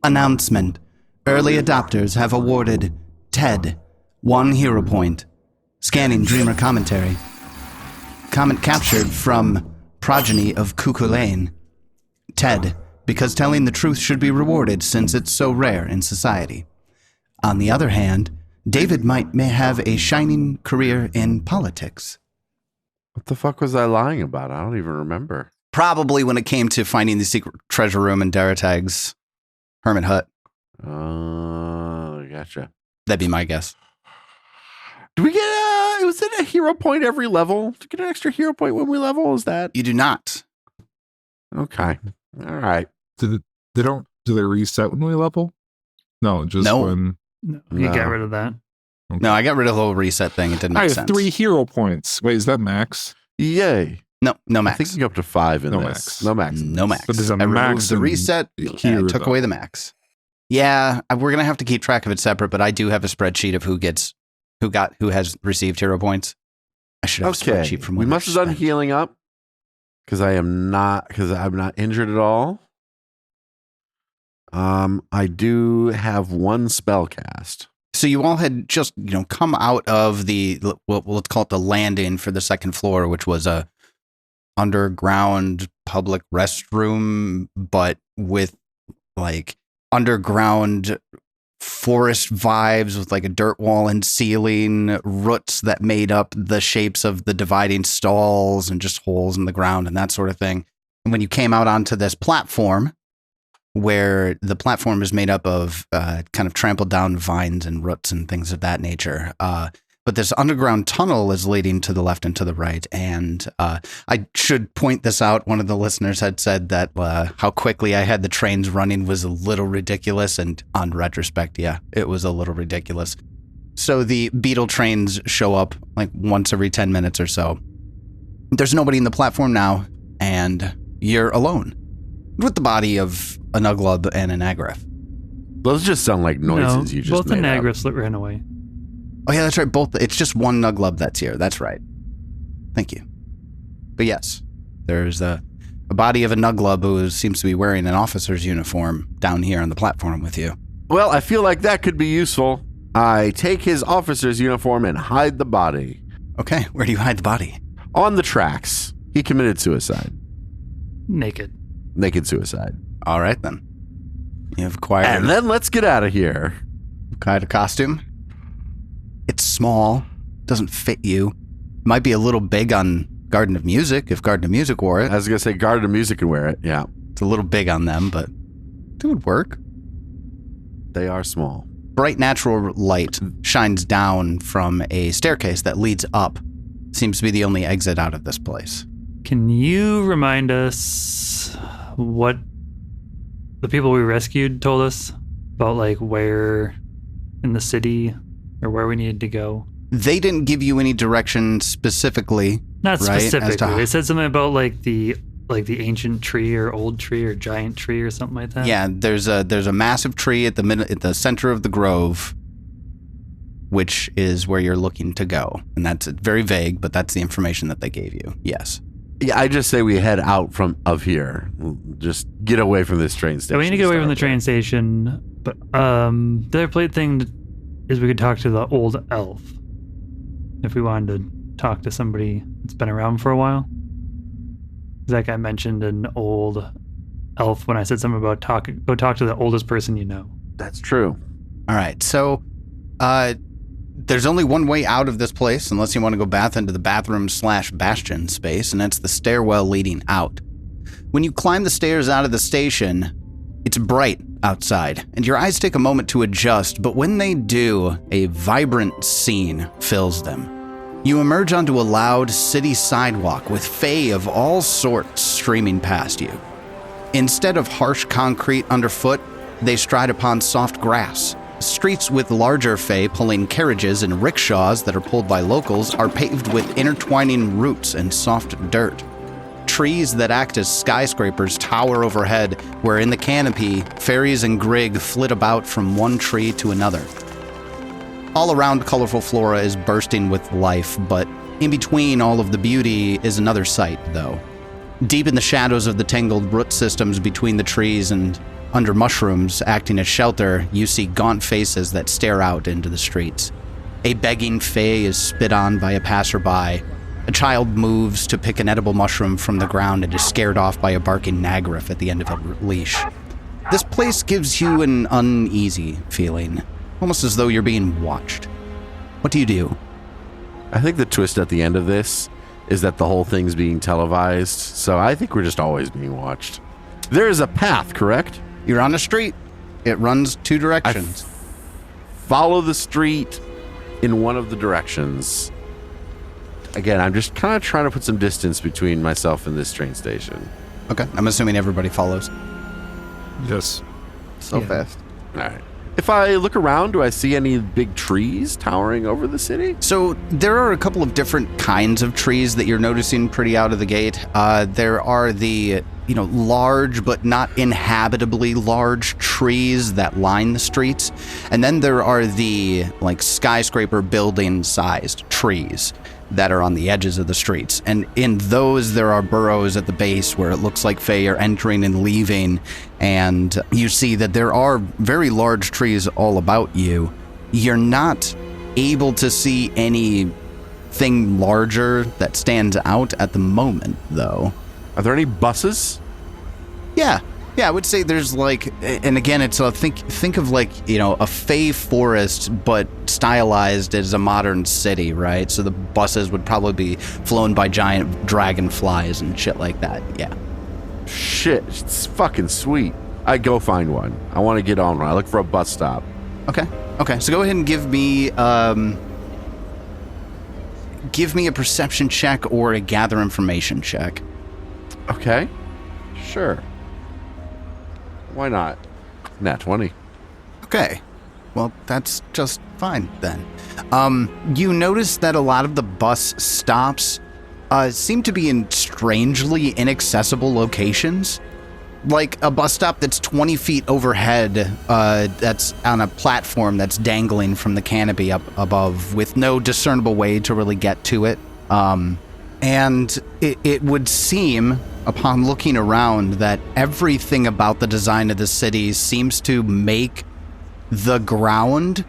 Announcement. Early adopters have awarded Ted 1 hero point. Scanning Dreamer commentary. Comment captured from Progeny of Cuckoo Lane. Ted, because telling the truth should be rewarded since it's so rare in society. On the other hand, David may have a shining career in politics. What the fuck was I lying about? I don't even remember. Probably when it came to finding the secret treasure room in Daratag's hermit hut. Gotcha. That'd be my guess. Do we get was it a hero point every level? Do we get an extra hero point when we level? Is that? You do not. Okay. All right. Do they reset when we level? No, just when. No, you get rid of that. Okay. No, I got rid of the whole reset thing. It didn't make sense. I have 3 hero points. Wait, is that max? Yay. No max. I think you go up to 5 in No this. max. No max. No max. But there's a I max removed the reset. here, I took though. away the max. Yeah, we're gonna have to keep track of it separate. But I do have a spreadsheet of who has received hero points. I should have a spreadsheet from. We must have done healing up because I'm not injured at all. I do have 1 spell cast. So you all had just come out of the let's call it the landing for the second floor, which was a underground public restroom, but with like underground forest vibes with like a dirt wall and ceiling, roots that made up the shapes of the dividing stalls and just holes in the ground and that sort of thing. And when you came out onto this platform, where the platform is made up of kind of trampled down vines and roots and things of that nature. But this underground tunnel is leading to the left and to the right. And I should point this out. One of the listeners had said that how quickly I had the trains running was a little ridiculous. And on retrospect, yeah, it was a little ridiculous. So the beetle trains show up like once every 10 minutes or so. There's nobody in the platform now, and you're alone with the body of a Nuglub and an Agrif. Those just sound like noises you just both the made up. Nagrifs ran away. Oh yeah, that's right. It's just 1 Nuglub that's here. That's right. Thank you. But yes, there's a body of a Nuglub who seems to be wearing an officer's uniform down here on the platform with you. Well, I feel like that could be useful. I take his officer's uniform and hide the body. Okay, where do you hide the body? On the tracks. He committed suicide. Naked suicide. All right then. You've acquired. And then let's get out of here. Acquired a costume. It's small. Doesn't fit you. Might be a little big on Garden of Music if Garden of Music wore it. I was gonna say Garden of Music can wear it. Yeah, it's a little big on them, but it would work. They are small. Bright natural light shines down from a staircase that leads up. Seems to be the only exit out of this place. Can you remind us what the people we rescued told us about, like, where in the city or where we needed to go? They didn't give you any direction specifically. Not right? specifically. They said something about like the ancient tree or old tree or giant tree or something like that. Yeah, there's a massive tree at the center of the grove, which is where you're looking to go. And that's very vague, but that's the information that they gave you. Yes. Yeah, I just say we head out of here. Just get away from this train station. Yeah, we need to get away from the train station. But the other plate thing is we could talk to the old elf if we wanted to talk to somebody that's been around for a while. That guy mentioned an old elf when I said something about go talk to the oldest person you know. That's true. All right, so there's only one way out of this place, unless you want to go into the bathroom/bastion space, and that's the stairwell leading out. When you climb the stairs out of the station, it's bright outside, and your eyes take a moment to adjust, but when they do, a vibrant scene fills them. You emerge onto a loud city sidewalk with fae of all sorts streaming past you. Instead of harsh concrete underfoot, they stride upon soft grass. Streets with larger fae pulling carriages and rickshaws that are pulled by locals are paved with intertwining roots and soft dirt. Trees that act as skyscrapers tower overhead, where in the canopy, fairies and Grig flit about from one tree to another. All around, colorful flora is bursting with life, but in between all of the beauty is another sight, though. Deep in the shadows of the tangled root systems between the trees and Under mushrooms acting as shelter, you see gaunt faces that stare out into the streets. A begging fae is spit on by a passerby. A child moves to pick an edible mushroom from the ground and is scared off by a barking nagrif at the end of a leash. This place gives you an uneasy feeling, almost as though you're being watched. What do you do? I think the twist at the end of this is that the whole thing's being televised, so I think we're just always being watched. There is a path, correct? You're on a street. It runs 2 directions. Follow the street in one of the directions. Again, I'm just kind of trying to put some distance between myself and this train station. Okay, I'm assuming everybody follows. Yes. So fast. All right. If I look around, do I see any big trees towering over the city? So there are a couple of different kinds of trees that you're noticing pretty out of the gate. There are the, large but not inhabitably large trees that line the streets. And then there are the skyscraper building sized trees that are on the edges of the streets. And in those, there are burrows at the base where it looks like fae are entering and leaving. And you see that there are very large trees all about you. You're not able to see anything larger that stands out at the moment, though. Are there any buses? Yeah, I would say there's and again, it's think of a fae forest, but stylized as a modern city, right? So the buses would probably be flown by giant dragonflies and shit like that. Yeah. Shit, it's fucking sweet. I go find one. I want to get on one. I look for a bus stop. Okay. So go ahead and give me a perception check or a gather information check. Okay. Sure. Why not? Nat 20. Okay. Well, that's just fine then. You notice that a lot of the bus stops seem to be in strangely inaccessible locations. Like a bus stop that's 20 feet overhead, that's on a platform that's dangling from the canopy up above with no discernible way to really get to it. And it would seem, upon looking around, that everything about the design of the city seems to make the ground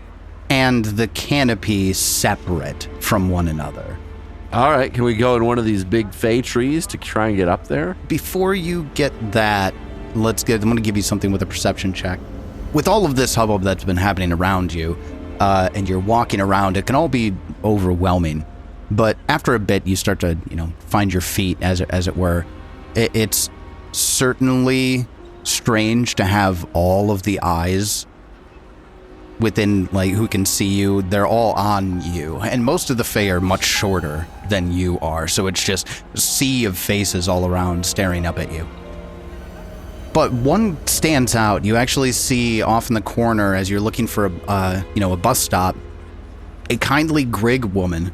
and the canopy separate from one another. All right, can we go in one of these big fae trees to try and get up there? Before you get that, I'm going to give you something with a perception check. With all of this hubbub that's been happening around you, and you're walking around, it can all be overwhelming. But after a bit, you start to, find your feet, as it were. It's certainly strange to have all of the eyes within, who can see you. They're all on you. And most of the fae are much shorter than you are. So it's just a sea of faces all around staring up at you. But one stands out. You actually see off in the corner, as you're looking for a bus stop, a kindly Grig woman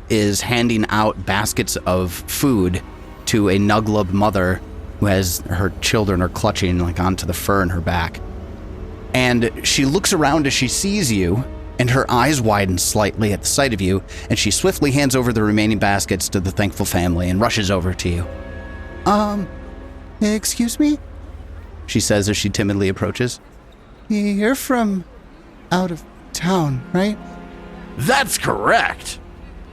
is handing out baskets of food to a Nuglub mother who has her children are clutching onto the fur in her back. And she looks around as she sees you, and her eyes widen slightly at the sight of you, and she swiftly hands over the remaining baskets to the thankful family and rushes over to you. Excuse me? She says as she timidly approaches. You're from out of town, right? That's correct!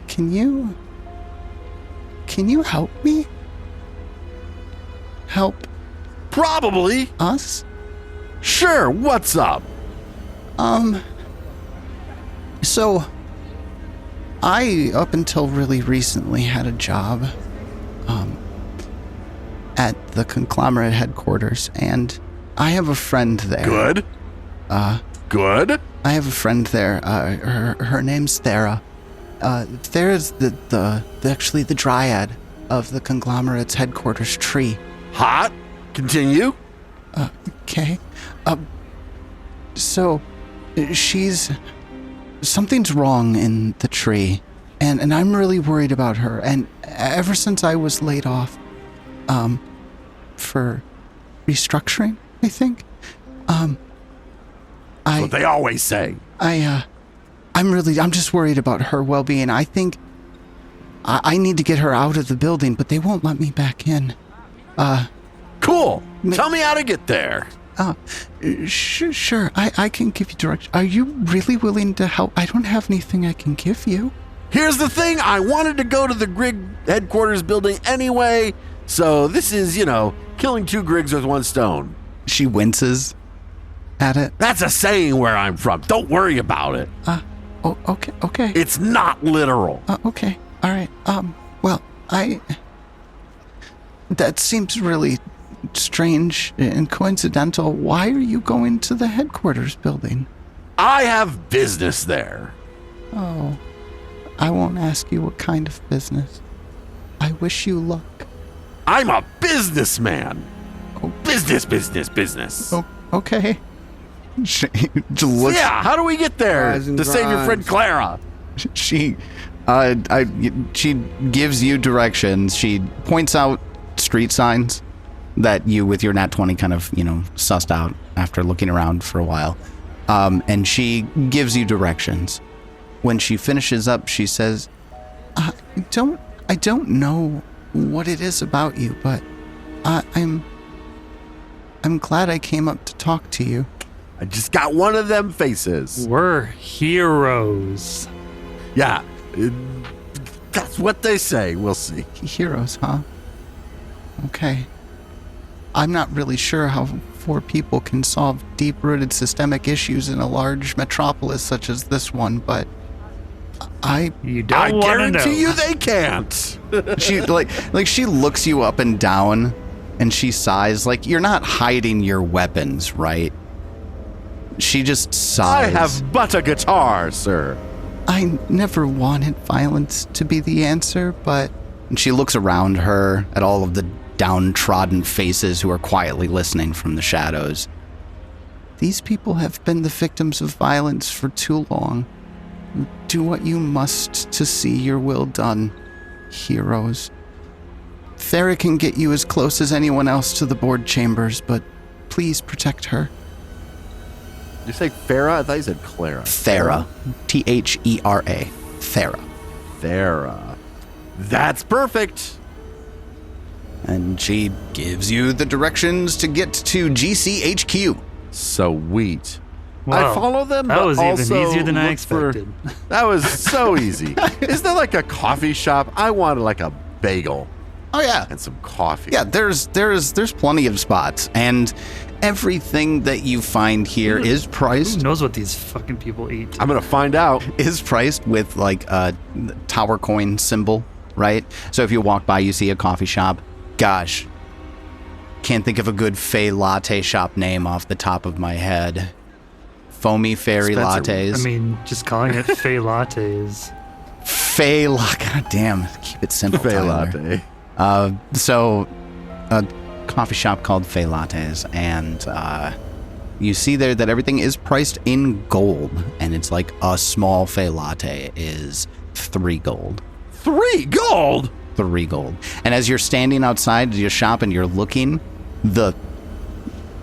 Can you help me? Help Probably. us? Sure, what's up? So, I, up until really recently, had a job, at the Conglomerate headquarters, and I have a friend there. Good. Good? I have a friend there, her name's Thera. Thera's actually the dryad of the Conglomerate's headquarters tree. Hot? Continue. Okay. So, something's wrong in the tree, and I'm really worried about her. And ever since I was laid off, for restructuring, I think, That's what they always say. I'm just worried about her well-being. I think I need to get her out of the building, but they won't let me back in. Cool. Tell me how to get there. Sure. I can give you direction. Are you really willing to help? I don't have anything I can give you. Here's the thing. I wanted to go to the Grig headquarters building anyway. So this is, killing 2 Grigs with 1 stone. She winces at it. That's a saying where I'm from. Don't worry about it. Okay. It's not literal. Okay. All right. Well, that seems really strange and coincidental. Why are you going to the headquarters building? I have business there. Oh, I won't ask you what kind of business. I wish you luck. I'm a businessman. Oh. Business. Oh, okay. She looks, yeah, how do we get there to save your friend Clara? She gives you directions. She points out street signs that you, with your nat 20, kind of, sussed out after looking around for a while. And she gives you directions. When she finishes up, she says, I don't know what it is about you, but I'm glad I came up to talk to you. I just got one of them faces. We're heroes. Yeah, that's what they say. We'll see. Heroes, huh? Okay. I'm not really sure how 4 people can solve deep-rooted systemic issues in a large metropolis such as this one, but I guarantee you they can't. She she looks you up and down, and she sighs. Like, you're not hiding your weapons, right? She just sighs. I have but a guitar, sir. I never wanted violence to be the answer, but... And she looks around her at all of the downtrodden faces who are quietly listening from the shadows. These people have been the victims of violence for too long. Do what you must to see your will done, heroes. Farah can get you as close as anyone else to the board chambers, but please protect her. Did you say Farah? I thought you said Clara. Thera. Thera. Thera. Thera. That's perfect. And she gives you the directions to get to GCHQ. Sweet. Wow, I follow them, that but was also even easier than I look expected. That was so easy. Is there like a coffee shop? I wanted like a bagel. Oh yeah, and some coffee. Yeah, there's plenty of spots, and everything that you find here is priced. Who knows what these fucking people eat? I'm gonna find out. Is priced with like a tower coin symbol, right? So if you walk by, you see a coffee shop. Gosh, can't think of a good Fey latte shop name off the top of my head. Foamy fairy Spencer, lattes. I mean, just calling it Fey lattes. Fey latte. God damn, keep it simple. Fey Tyler. latte. So a coffee shop called Fey Lattes, and you see there that everything is priced in gold, and it's like a small Fey latte is 3 gold. 3 gold? 3 gold. And as you're standing outside your shop and you're looking, the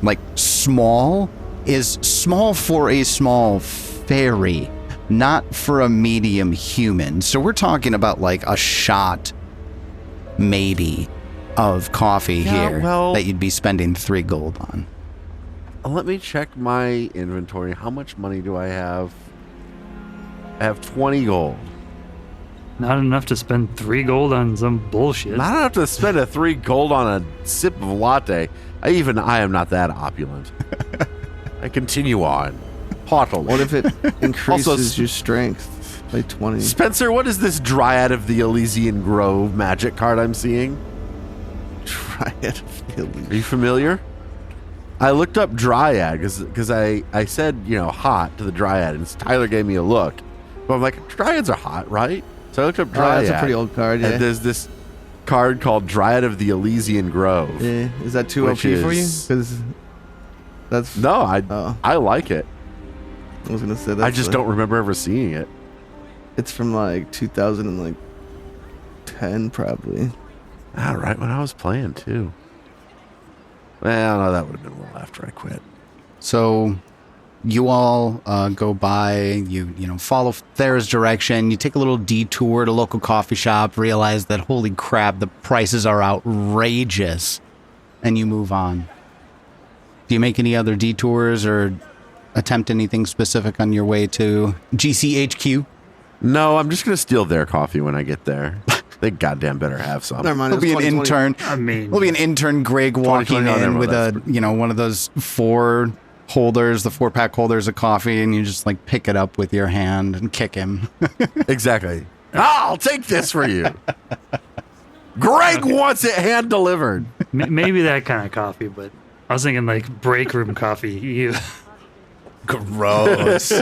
like small is small for a small fairy, not for a medium human. So we're talking about like a shot maybe of coffee here that you'd be spending 3 gold on. Let me check my inventory. How much money do I have? I have 20 gold. Not enough to spend 3 gold on some bullshit. Not enough to spend a 3 gold on a sip of latte. I am not that opulent. I continue on. Haughtily. What if it increases Also, your strength by 20? Spencer, what is this Dryad of the Elysian Grove magic card I'm seeing? Dryad of the Elysian. Are you familiar? I looked up Dryad because I said, hot to the Dryad, and Tyler gave me a look. But I'm like, Dryads are hot, right? So I looked up Dryad. That's a pretty old card, yeah. And there's this card called Dryad of the Elysian Grove. Yeah. Is that too OP for you? Because that's... No, I like it. I was going to say that. I just don't remember ever seeing it. It's from like 2010 probably. All right, when I was playing too. Well, no, that would have been a little after I quit. So you all go by, you follow Thera's direction, you take a little detour to a local coffee shop, realize that holy crap, the prices are outrageous, and you move on. Do you make any other detours or attempt anything specific on your way to GCHQ? No, I'm just going to steal their coffee when I get there. They goddamn better have some. Never mind. There'll be an intern. I mean, There'll be an intern, Grig, walking 2020, in with that's one of those 4 holders, the 4-pack holders of coffee, and you just like pick it up with your hand and kick him. Exactly. I'll take this for you. Greg wants it hand delivered. maybe that kind of coffee, but I was thinking like break room coffee. Ew. Gross.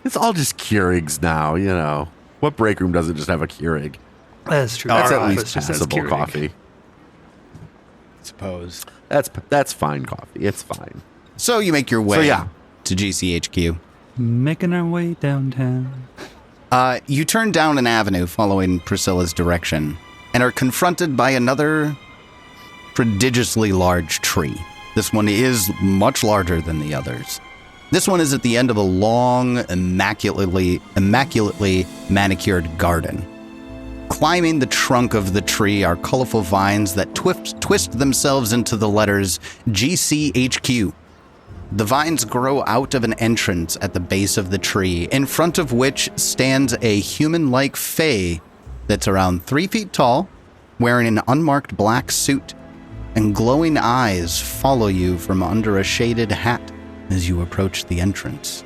It's all just Keurigs now, you know. What break room doesn't just have a Keurig? That's true. That's Our at least office just has passable Keurig. coffee. Suppose. That's fine coffee. It's fine. So you make your way So, yeah. to GCHQ. Making our way downtown. You turn down an avenue following Priscilla's direction and are confronted by another prodigiously large tree. This one is much larger than the others. This one is at the end of a long, immaculately manicured garden. Climbing the trunk of the tree are colorful vines that twist themselves into the letters GCHQ. The vines grow out of an entrance at the base of the tree, in front of which stands a human-like fae that's around 3 feet tall, wearing an unmarked black suit, and glowing eyes follow you from under a shaded hat as you approach the entrance.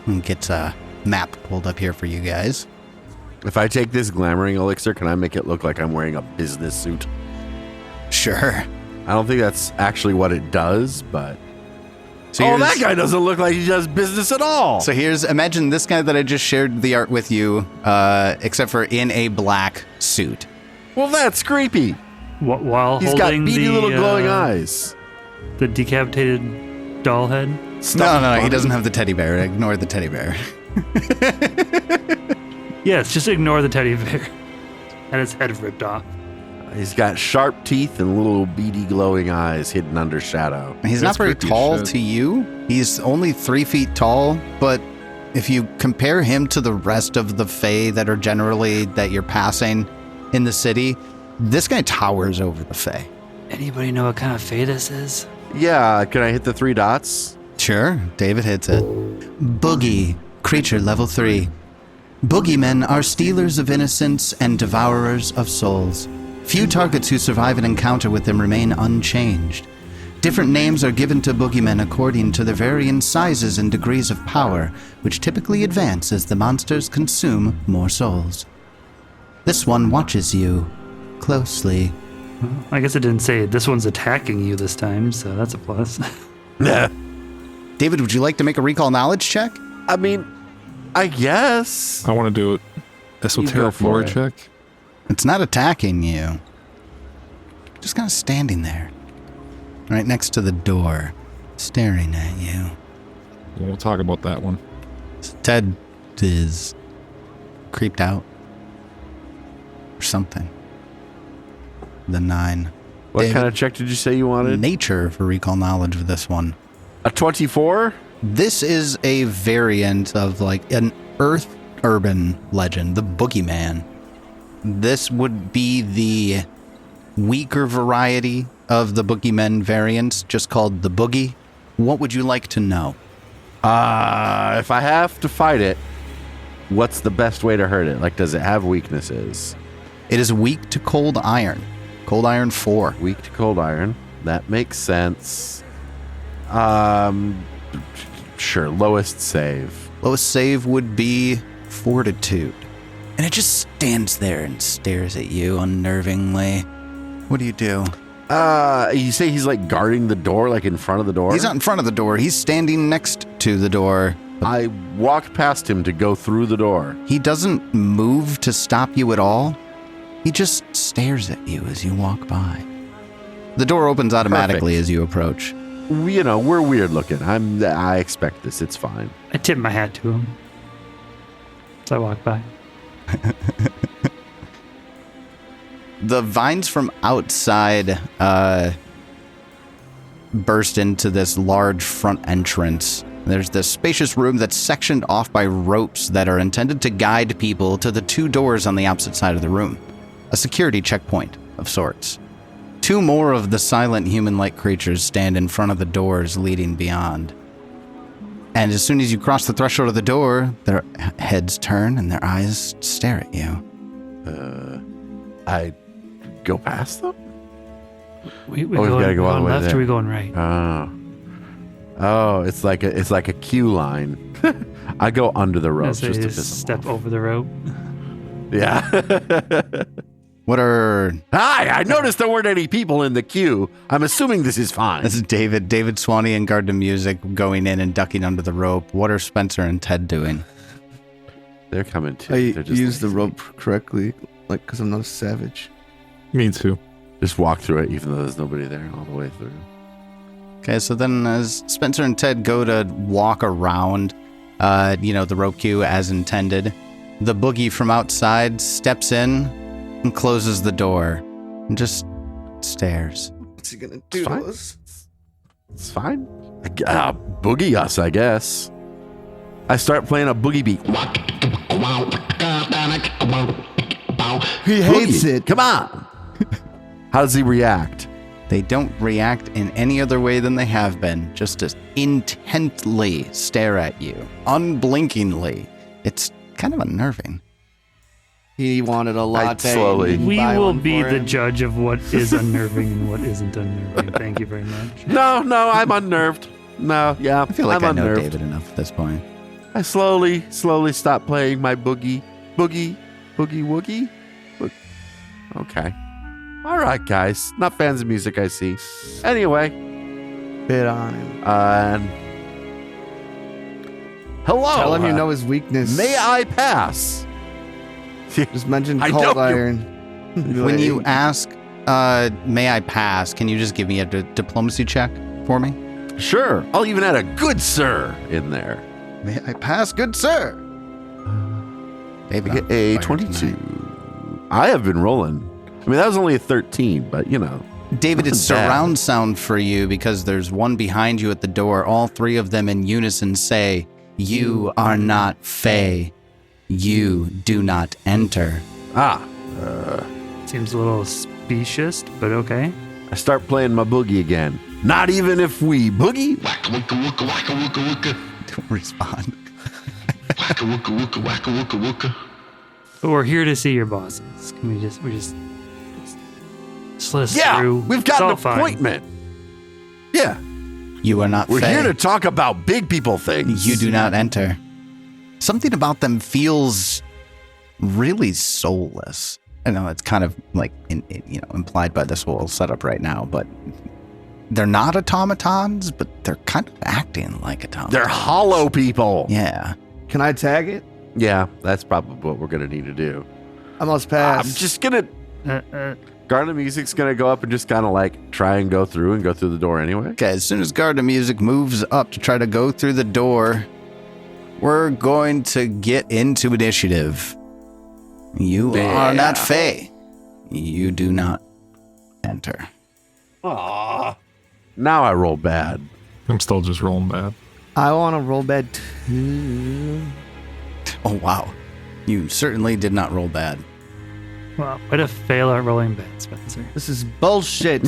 And gets a map pulled up here for you guys. If I take this glamoring elixir, can I make it look like I'm wearing a business suit? Sure. I don't think that's actually what it does, but... So oh, here's- that guy doesn't look like he does business at all. So imagine this guy that I just shared the art with you, except for in a black suit. Well, that's creepy. While He's got holding beady the, little glowing eyes. The decapitated doll head. No, he doesn't have the teddy bear. Ignore the teddy bear. Yes, just ignore the teddy bear. And its head ripped off. He's got sharp teeth and little beady glowing eyes hidden under shadow. He's That's not very creepy as tall shit. to you. He's only 3 feet tall, but if you compare him to the rest of the fae that are generally that you're passing in the city, this guy towers over the fae. Anybody know what kind of fae this is? Yeah, can I hit the 3 dots? Sure, David hits it. Boogie, creature level 3. Boogeymen are stealers of innocence and devourers of souls. Few targets who survive an encounter with them remain unchanged. Different names are given to boogeymen according to their varying sizes and degrees of power, which typically advance as the monsters consume more souls. This one watches you closely. Well, I guess it didn't say this one's attacking you this time, so that's a plus. Nah. David, would you like to make a recall knowledge check? I mean, I guess. I want to do it. go Esoteric for lore it. check. It's not attacking you. Just kind of standing there. Right next to the door, staring at you. We'll talk about that one. Ted is creeped out. Or something. The 9. What David, kind of check did you say you wanted? nature for recall knowledge with this one. A 24? This is a variant of like an Earth urban legend, the Boogeyman. This would be the weaker variety of the Boogeymen variants, just called the Boogie. What would you like to know? If I have to fight it, what's the best way to hurt it? Like, does it have weaknesses? It is weak to cold iron. Cold iron 4. Weak to cold iron. That makes sense. Sure, lowest save. Lowest save would be Fortitude. And it just stands there and stares at you unnervingly. What do you do? You say he's like guarding the door, like in front of the door? He's not in front of the door. He's standing next to the door. I walk past him to go through the door. He doesn't move to stop you at all. He just stares at you as you walk by. The door opens automatically Perfect. as you approach. You know, we're weird looking. I expect this. It's fine. I tip my hat to him. So I walk by. The vines from outside burst into this large front entrance. There's this spacious room that's sectioned off by ropes that are intended to guide people to the 2 doors on the opposite side of the room. A security checkpoint of sorts. 2 more of the silent human-like creatures stand in front of the doors leading beyond. And as soon as you cross the threshold of the door, their heads turn and their eyes stare at you. I go past them? We we've gotta go all the way left there. or we going right? Oh, it's like a queue line. I go under the rope So just you to piss them step off. over the rope. Yeah. What are... Hi, I noticed there weren't any people in the queue. I'm assuming this is fine. This is David Swanee and Guard to Music going in and ducking under the rope. What are Spencer and Ted doing? They're coming too. I They're just use the lazy. rope correctly, like, because I'm not a savage. Me too. Just walk through it, even though there's nobody there all the way through. Okay, so then as Spencer and Ted go to walk around, the rope queue as intended, the boogie from outside steps in and closes the door and just stares. What's he gonna do fine. to us? It's fine. Boogie us, I guess. I start playing a boogie beat. He hates Boogie, it. Come on. How does he react? They don't react in any other way than they have been, just to intently stare at you, unblinkingly. It's kind of unnerving. He wanted a latte. I'd slowly- and We buy will one be for the him. judge of what is unnerving and what isn't unnerving. Thank you very much. No, I'm unnerved. No, yeah. I feel like I'm I know unnerved. David enough at this point. I slowly stop playing my boogie woogie. Okay. All right, guys. Not fans of music, I see. Anyway, Bit on him. and hello. Tell him you know his weakness. May I pass? Just mention I cold know you- iron. When you ask, may I pass, can you just give me a diplomacy check for me? Sure. I'll even add a good sir in there. May I pass, good sir? David I get a 22. I have been rolling. I mean, that was only a 13, but David, it's Not bad. surround sound for you because there's one behind you at the door. All 3 of them in unison say, "You are not Fae. You do not enter." Seems a little specious, but okay. I start playing my boogie again. Not even if we boogie. Don't respond. But we're here to see your bosses. Can we just let us Yeah, through? we've It's got an all fine. appointment. Yeah, You are not we're Fae. here to talk about big people things. You do not enter. Something about them feels really soulless. I know it's kind of like implied by this whole setup right now, but they're not automatons, but they're kind of acting like automatons. They're hollow people. Yeah. Can I tag it? Yeah, that's probably what we're going to need to do. I must pass. I'm just going to... Uh, Garden Music's going to go up and just kind of like try and go through the door anyway. Okay, as soon as Guard of Music moves up to try to go through the door, we're going to get into initiative. You are not Fae. You do not enter. Aww. Now I roll bad. I'm still just rolling bad. I want to roll bad too. Oh, wow. You certainly did not roll bad. well, way to fail at rolling bad, Spencer. This is bullshit.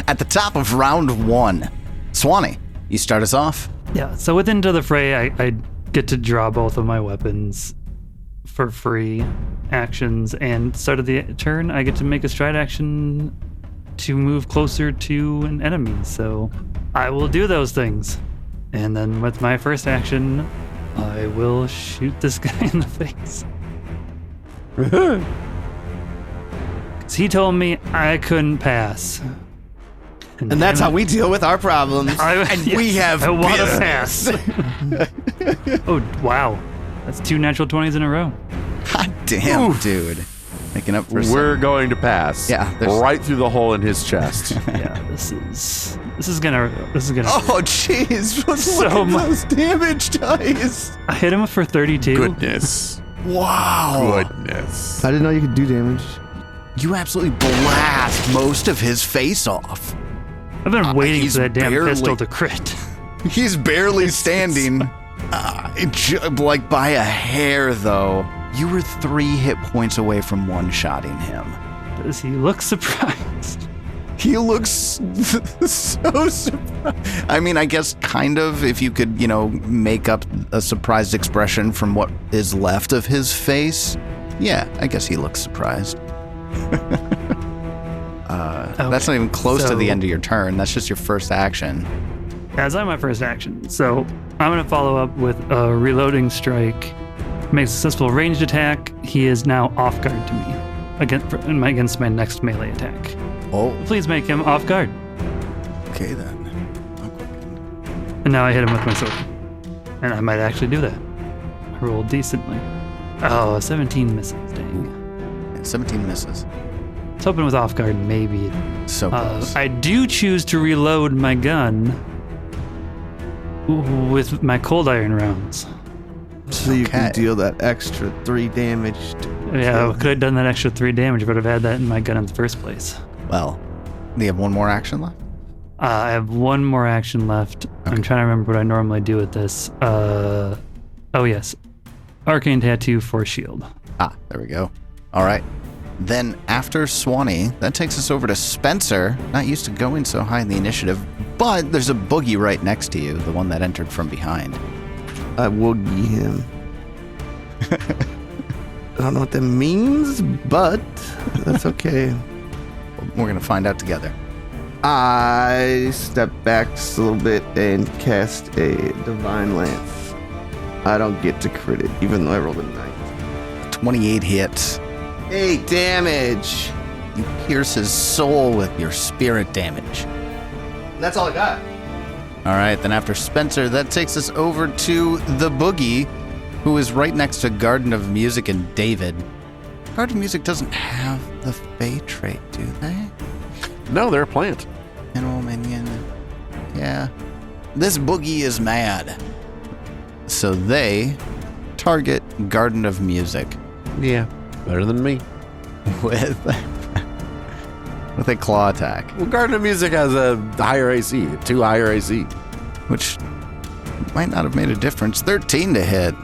At the top of round 1, Swanee, you start us off. Yeah, so with Into the Fray, I get to draw both of my weapons for free actions, and start of the turn, I get to make a stride action to move closer to an enemy. So I will do those things. And then with my first action, I will shoot this guy in the face. 'Cause he told me I couldn't pass. And that's how we deal with our problems. we have I want to been- pass. Oh, wow. That's 2 natural 20s in a row. God damn, dude. Making up for We're going to pass. Yeah, there's- right through the hole in his chest. Yeah, this is gonna. Oh, jeez. Look So at much- those damage dice. I hit him for 32. Goodness. Wow. Goodness. I didn't know you could do damage. You absolutely blast most of his face off. I've been waiting he's for that damn barely- pistol to crit. He's barely standing. Like by a hair, though. You were 3 hit points away from one-shotting him. Does he look surprised? He looks so surprised. I mean, I guess kind of, if you could, make up a surprised expression from what is left of his face. Yeah, I guess he looks surprised. That's not even close to the end of your turn. That's just your first action. That's not my first action. So I'm going to follow up with a reloading strike. Makes a successful ranged attack. He is now off guard to me against my next melee attack. Oh. Please make him off guard. Okay, then. And now I hit him with my sword. And I might actually do that. I rolled decently. Oh, 17 misses. Dang. 17 misses. I was hoping with off guard, maybe. So close. I do choose to reload my gun with my cold iron rounds. So you can deal that extra 3 damage. Yeah, I could have done that extra 3 damage, but I've had that in my gun in the first place. Well, do you have one more action left? I have one more action left. Okay. I'm trying to remember what I normally do with this. Oh, yes. Arcane Tattoo for shield. Ah, there we go. All right. Then after Swanee, that takes us over to Spencer. Not used to going so high in the initiative, but there's a boogie right next to you, the one that entered from behind. I woogie him. I don't know what that means, but that's okay. We're going to find out together. I step back just a little bit and cast a Divine Lance. I don't get to crit it, even though I rolled a 9. 28 hits. 8 damage. You pierce his soul with your spirit damage. That's all I got. All right, then after Spencer, that takes us over to the Boogie, who is right next to Garden of Music and David. Garden of Music doesn't have the Fey trait, do they? No, they're a plant. Animal minion. Yeah. This Boogie is mad. So they target Garden of Music. Yeah, better than me. With a claw attack. Well, Garden of Music has a higher AC, 2 higher AC. Which might not have made a difference. 13 to hit.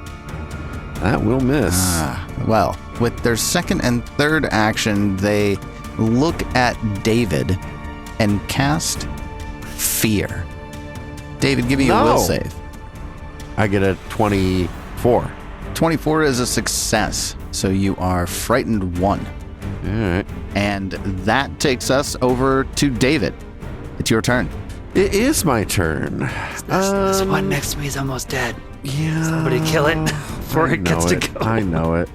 That will miss. Well, with their second and third action, they look at David and cast Fear. David, give me a will save. I get a 24. 24 is a success, so you are frightened 1. All right. And that takes us over to David. It's your turn. It is my turn. This one next to me is almost dead. Yeah. Somebody kill it before it gets to go. I know it.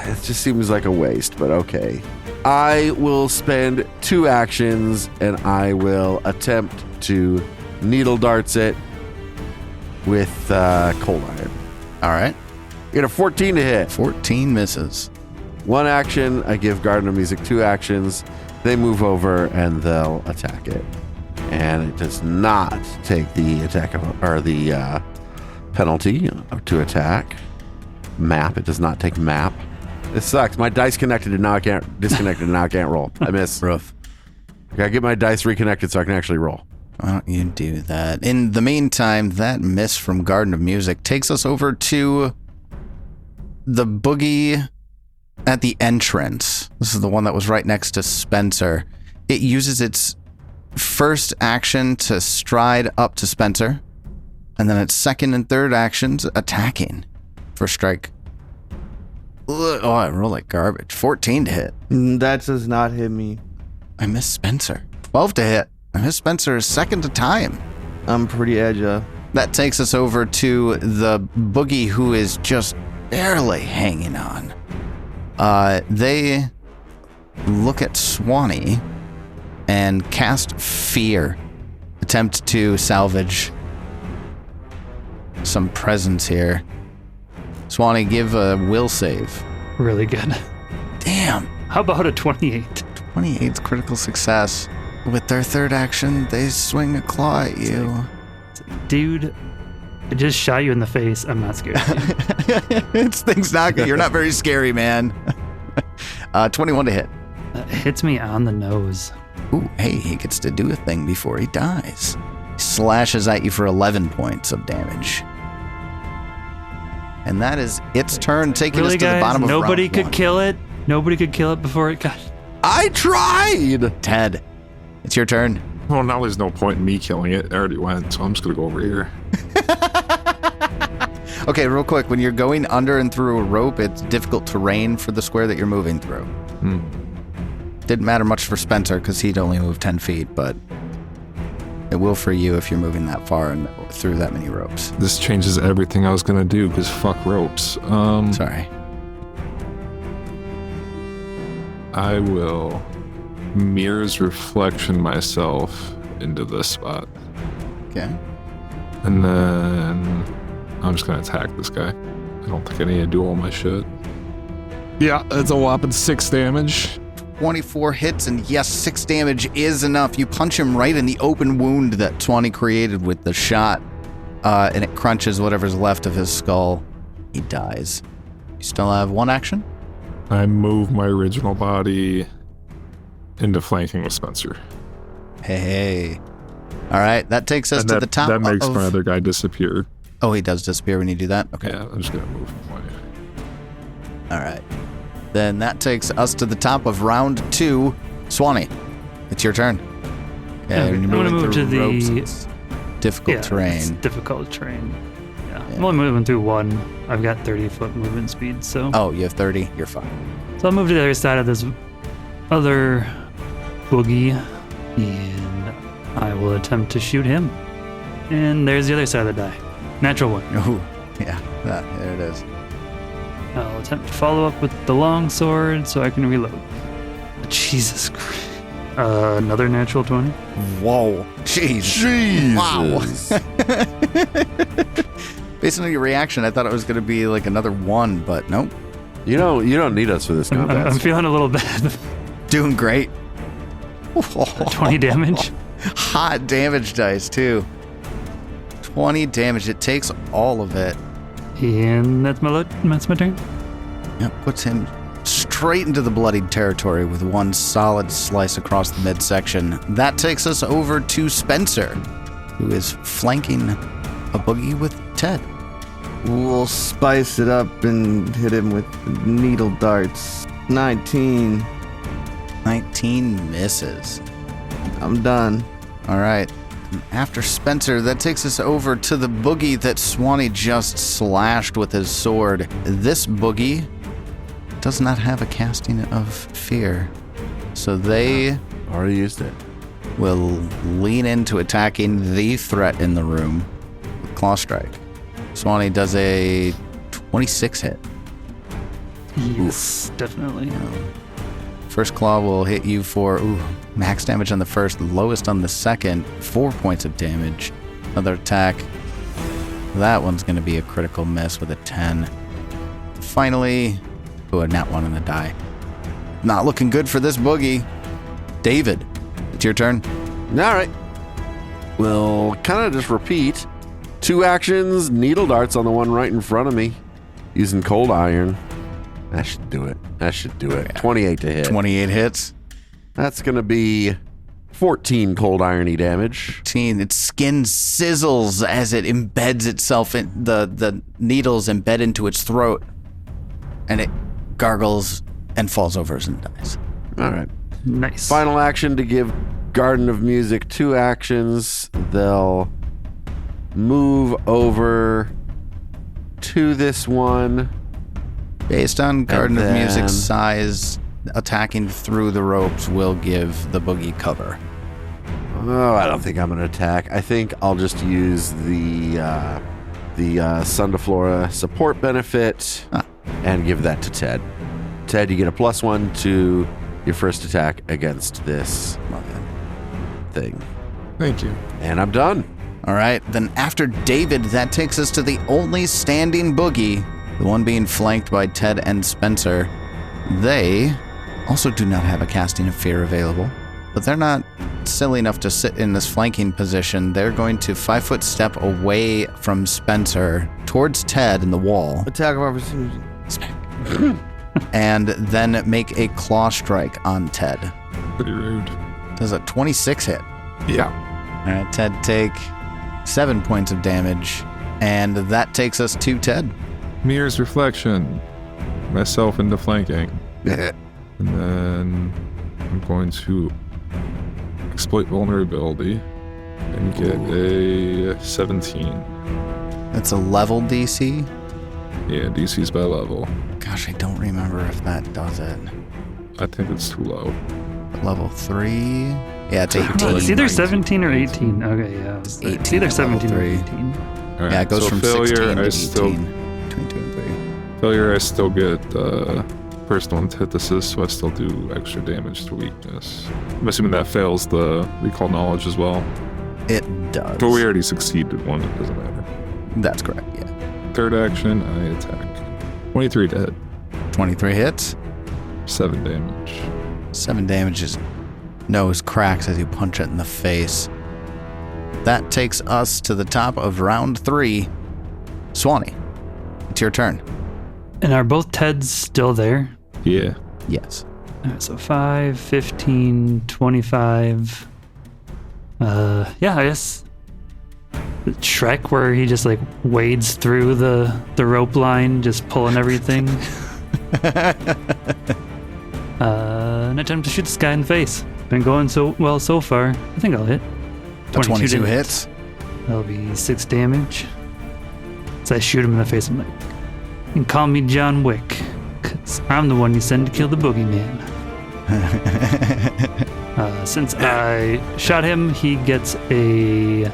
It just seems like a waste, but okay. I will spend 2 actions and I will attempt to needle darts it with cold iron. All right. Get a 14 to hit. 14 misses. 1 action. I give Garden of Music 2 actions. They move over and they'll attack it. And it does not take the attack or the penalty to attack. Map. It does not take map. It sucks. My dice connected and now I can't disconnected and now I can't roll. I miss. Rough. I gotta get my dice reconnected so I can actually roll. Why don't you do that? In the meantime, that miss from Garden of Music takes us over to the Boogie at the entrance. This is the one that was right next to Spencer. It uses its first action to stride up to Spencer, and then its second and third actions attacking for strike. Oh, I roll like garbage. 14 to hit. That does not hit me. I miss Spencer. 12 to hit. I miss Spencer a second to time. I'm pretty agile. That takes us over to the Boogie, who is just barely hanging on. They look at Swanee and cast Fear. Attempt to salvage some presence here. Swanee, give a will save. Really good. Damn. How about a 28? 28's critical success. With their third action, they swing a claw at you. Dude, I just shot you in the face. I'm not scared. It's things not good. You're not very scary, man. 21 to hit. Hits me on the nose. Ooh, hey, he gets to do a thing before he dies. Slashes at you for 11 points of damage. And that is its turn, taking Really, us to the guys? bottom of Nobody round could one. kill it. Nobody could kill it before it got. I tried. Ted, it's your turn. Well, now there's no point in me killing it. It already went, so I'm just gonna go over here. Okay, real quick. When you're going under and through a rope, it's difficult terrain for the square that you're moving through. Didn't matter much for Spencer because he'd only moved 10 feet, but it will for you if you're moving that far and through that many ropes. This changes everything I was gonna do because fuck ropes. Sorry. I will mirror's reflection myself into this spot, Okay. and then I'm just gonna attack this guy. I don't think I need to do all my shit. Yeah, that's a whopping 6 damage. 24 hits, and yes, 6 damage is enough. You punch him right in the open wound that S1E created with the shot, and it crunches whatever's left of his skull. He dies. You still have one action? I move my original body into flanking with Spencer. Hey. All right, that takes us And to the top that makes of... my other guy disappear. Oh, he does disappear when you do that? Okay. Yeah, I'm just gonna move him away. All right. Then that takes us to the top of round 2. S1E, it's your turn. Yeah, when I'm you're gonna moving move through to the- ropes, it's difficult It's terrain. difficult terrain. Yeah. Yeah. I'm only moving through one. I've got 30-foot movement speed, so. Oh, you have 30? You're fine. So I'll move to the other side of this other boogie, and I will attempt to shoot him. And there's the other side of the die. Natural one. Ooh, yeah, there it is. I'll attempt to follow up with the long sword so I can reload. Jesus Christ. Another natural 20. Whoa. Jeez. Jesus. Based on your reaction, I thought it was going to be like another 1, but nope. You don't need us for this I'm combat. feeling a little bad. Doing great. 20 damage. Hot damage dice, too. 20 damage. It takes all of it. And that's my turn. Yep, puts him straight into the bloodied territory with one solid slice across the midsection. That takes us over to Spencer, who is flanking a boogie with Ted. We'll spice it up and hit him with needle darts. 19. 19 misses. I'm done. All right. After Spencer, that takes us over to the boogie that S1E just slashed with his sword. This boogie does not have a casting of fear, so they Already used it. will lean into attacking the threat in the room with Claw Strike. S1E does a 26 hit. Yes, definitely. First claw will hit you for max damage on the first, lowest on the second, 4 points of damage. Another attack. That one's going to be a critical miss with a 10. Finally, a nat 1 on the die. Not looking good for this boogie. David, it's your turn. All right. We'll kind of just repeat. 2 actions, needle darts on the one right in front of me, using cold iron. That should do it. Yeah. 28 to hit. 28 hits. That's going to be 14 cold irony damage. Its skin sizzles as it embeds itself in the needles embed into its throat, and it gargles and falls over and dies. All right. Nice. Final action to give Garden of Music 2 actions. They'll move over to this one. Based on Garden of then- Music's size, attacking through the ropes will give the boogie cover. Oh, I don't think I'm going to attack. I think I'll just use the Sundaflora support benefit and give that to Ted. Ted, you get a +1 to your first attack against this thing. Thank you. And I'm done. All right, then after David, that takes us to the only standing boogie, the one being flanked by Ted and Spencer. They also do not have a casting of fear available, but they're not silly enough to sit in this flanking position. They're going to 5-foot step away from Spencer towards Ted in the wall Attack of opportunity. and then make a claw strike on Ted. Pretty rude. Does a 26 hit. Yeah. All right, Ted take 7 points of damage, and that takes us to Ted. Mirror's reflection. Myself into flanking. And then I'm going to exploit vulnerability and get a 17. That's a level DC. Yeah, DC's by level. Gosh, I don't remember if that does it. I think it's too low. Level 3. Yeah, it's 18. It's either 17 or 18. Okay, yeah. It's 18 either at 17 or level 18. All right, Yeah, it goes so from failure, 16 to I 18. still Between 2 and 3. failure. I still get personal antithesis, so I still do extra damage to weakness. I'm assuming that fails the recall knowledge as well. It does. But we already succeeded one. It doesn't matter. That's correct, yeah. Third action, I attack. 23 to hit. 23 hits. 7 damage. 7 damage. His nose cracks as you punch it in the face. That takes us to the top of round 3. Swanee, it's your turn. And are both Teds still there? Yeah. Yes. All right, so 5, 15, 25. Yeah, I guess Shrek, where he just like wades through the rope line, just pulling everything. And attempt to shoot this guy in the face. Been going so well so far. I think I'll hit. 22 to hits. That'll be 6 damage. So I shoot him in the face. I'm like, you can call me John Wick, 'cause I'm the one you send to kill the boogeyman. Since I shot him, he gets he's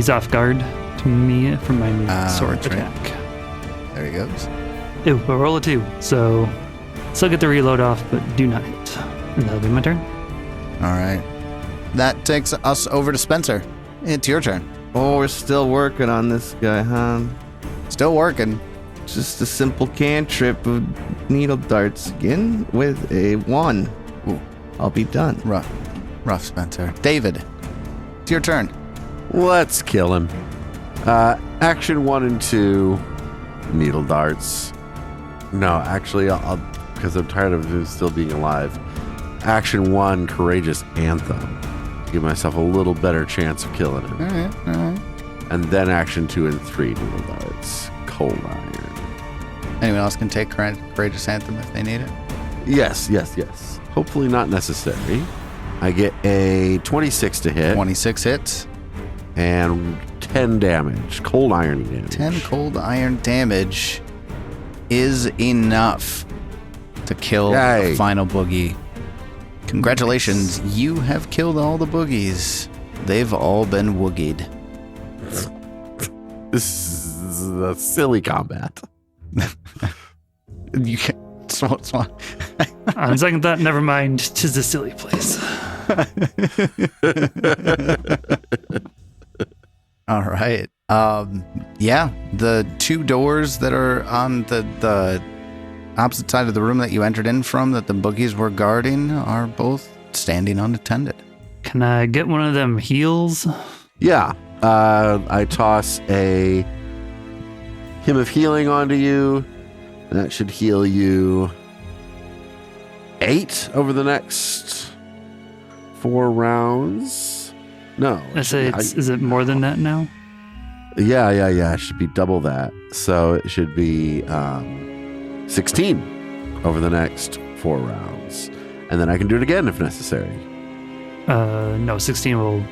off guard to me from my sword that's right. attack. There he goes. Ew, but roll a 2, so still get the reload off, but do not hit. And that'll be my turn. All right. That takes us over to Spencer. It's your turn. Oh, we're still working on this guy, huh? Still working. Just a simple cantrip of needle darts again with a 1. Ooh. I'll be done. Rough, Spencer. David, it's your turn. Let's kill him. Action 1 and 2, needle darts. No, actually, I'll because I'm tired of him still being alive. Action 1, courageous anthem. Give myself a little better chance of killing him. All right. And then action 2 and 3, needle darts. Cold iron. Anyone else can take Courageous Anthem if they need it? Yes. Hopefully not necessary. I get a 26 to hit 26 hits. and 10 damage. Cold iron damage. 10 cold iron damage is enough to kill Yay. the final boogie. Congratulations, you have killed all the boogies. They've all been woogied. This is a silly combat. You can't. Swan. On second thought, never mind. 'Tis a silly place. All right. Yeah, the 2 doors that are on the opposite side of the room that you entered in from that the boogies were guarding are both standing unattended. Can I get one of them heals? Yeah. I toss a Hymn of Healing onto you. That should heal you 8 over the next 4 rounds. No. I say, is it more than that now? Yeah. It should be double that. So it should be 16 over the next 4 rounds. And then I can do it again if necessary. No, 16 will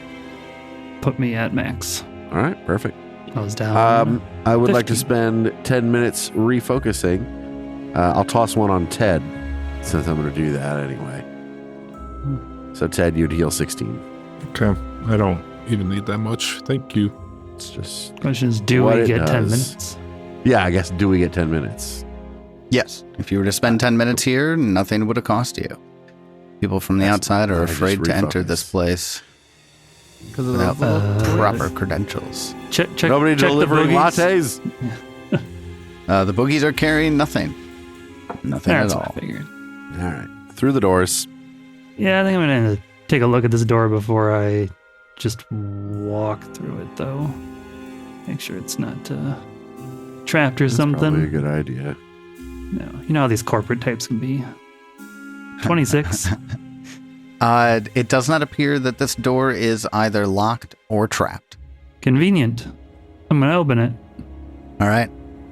put me at max. All right, perfect. I was down. I would like to 15. spend 10 minutes refocusing. I'll toss one on Ted, since I'm going to do that anyway. So Ted, you'd heal 16. Okay. I don't even need that much. Thank you. It's just Question is, do what we it get 10 does. minutes? Yeah, I guess. Do we get 10 minutes? Yes. If you were to spend 10 minutes here, nothing would have cost you. People from the outside are I just afraid to enter refocus. this place Because of without the proper credentials. Check Nobody check delivering the boogies. lattes? The boogies are carrying nothing. Nothing That's at what all. I figured. All right. Through the doors. Yeah, I think I'm going to take a look at this door before I just walk through it, though. Make sure it's not trapped or That's something. probably a good idea. No, you know how these corporate types can be. 26. It does not appear that this door is either locked or trapped. Convenient. I'm going to open it. All right.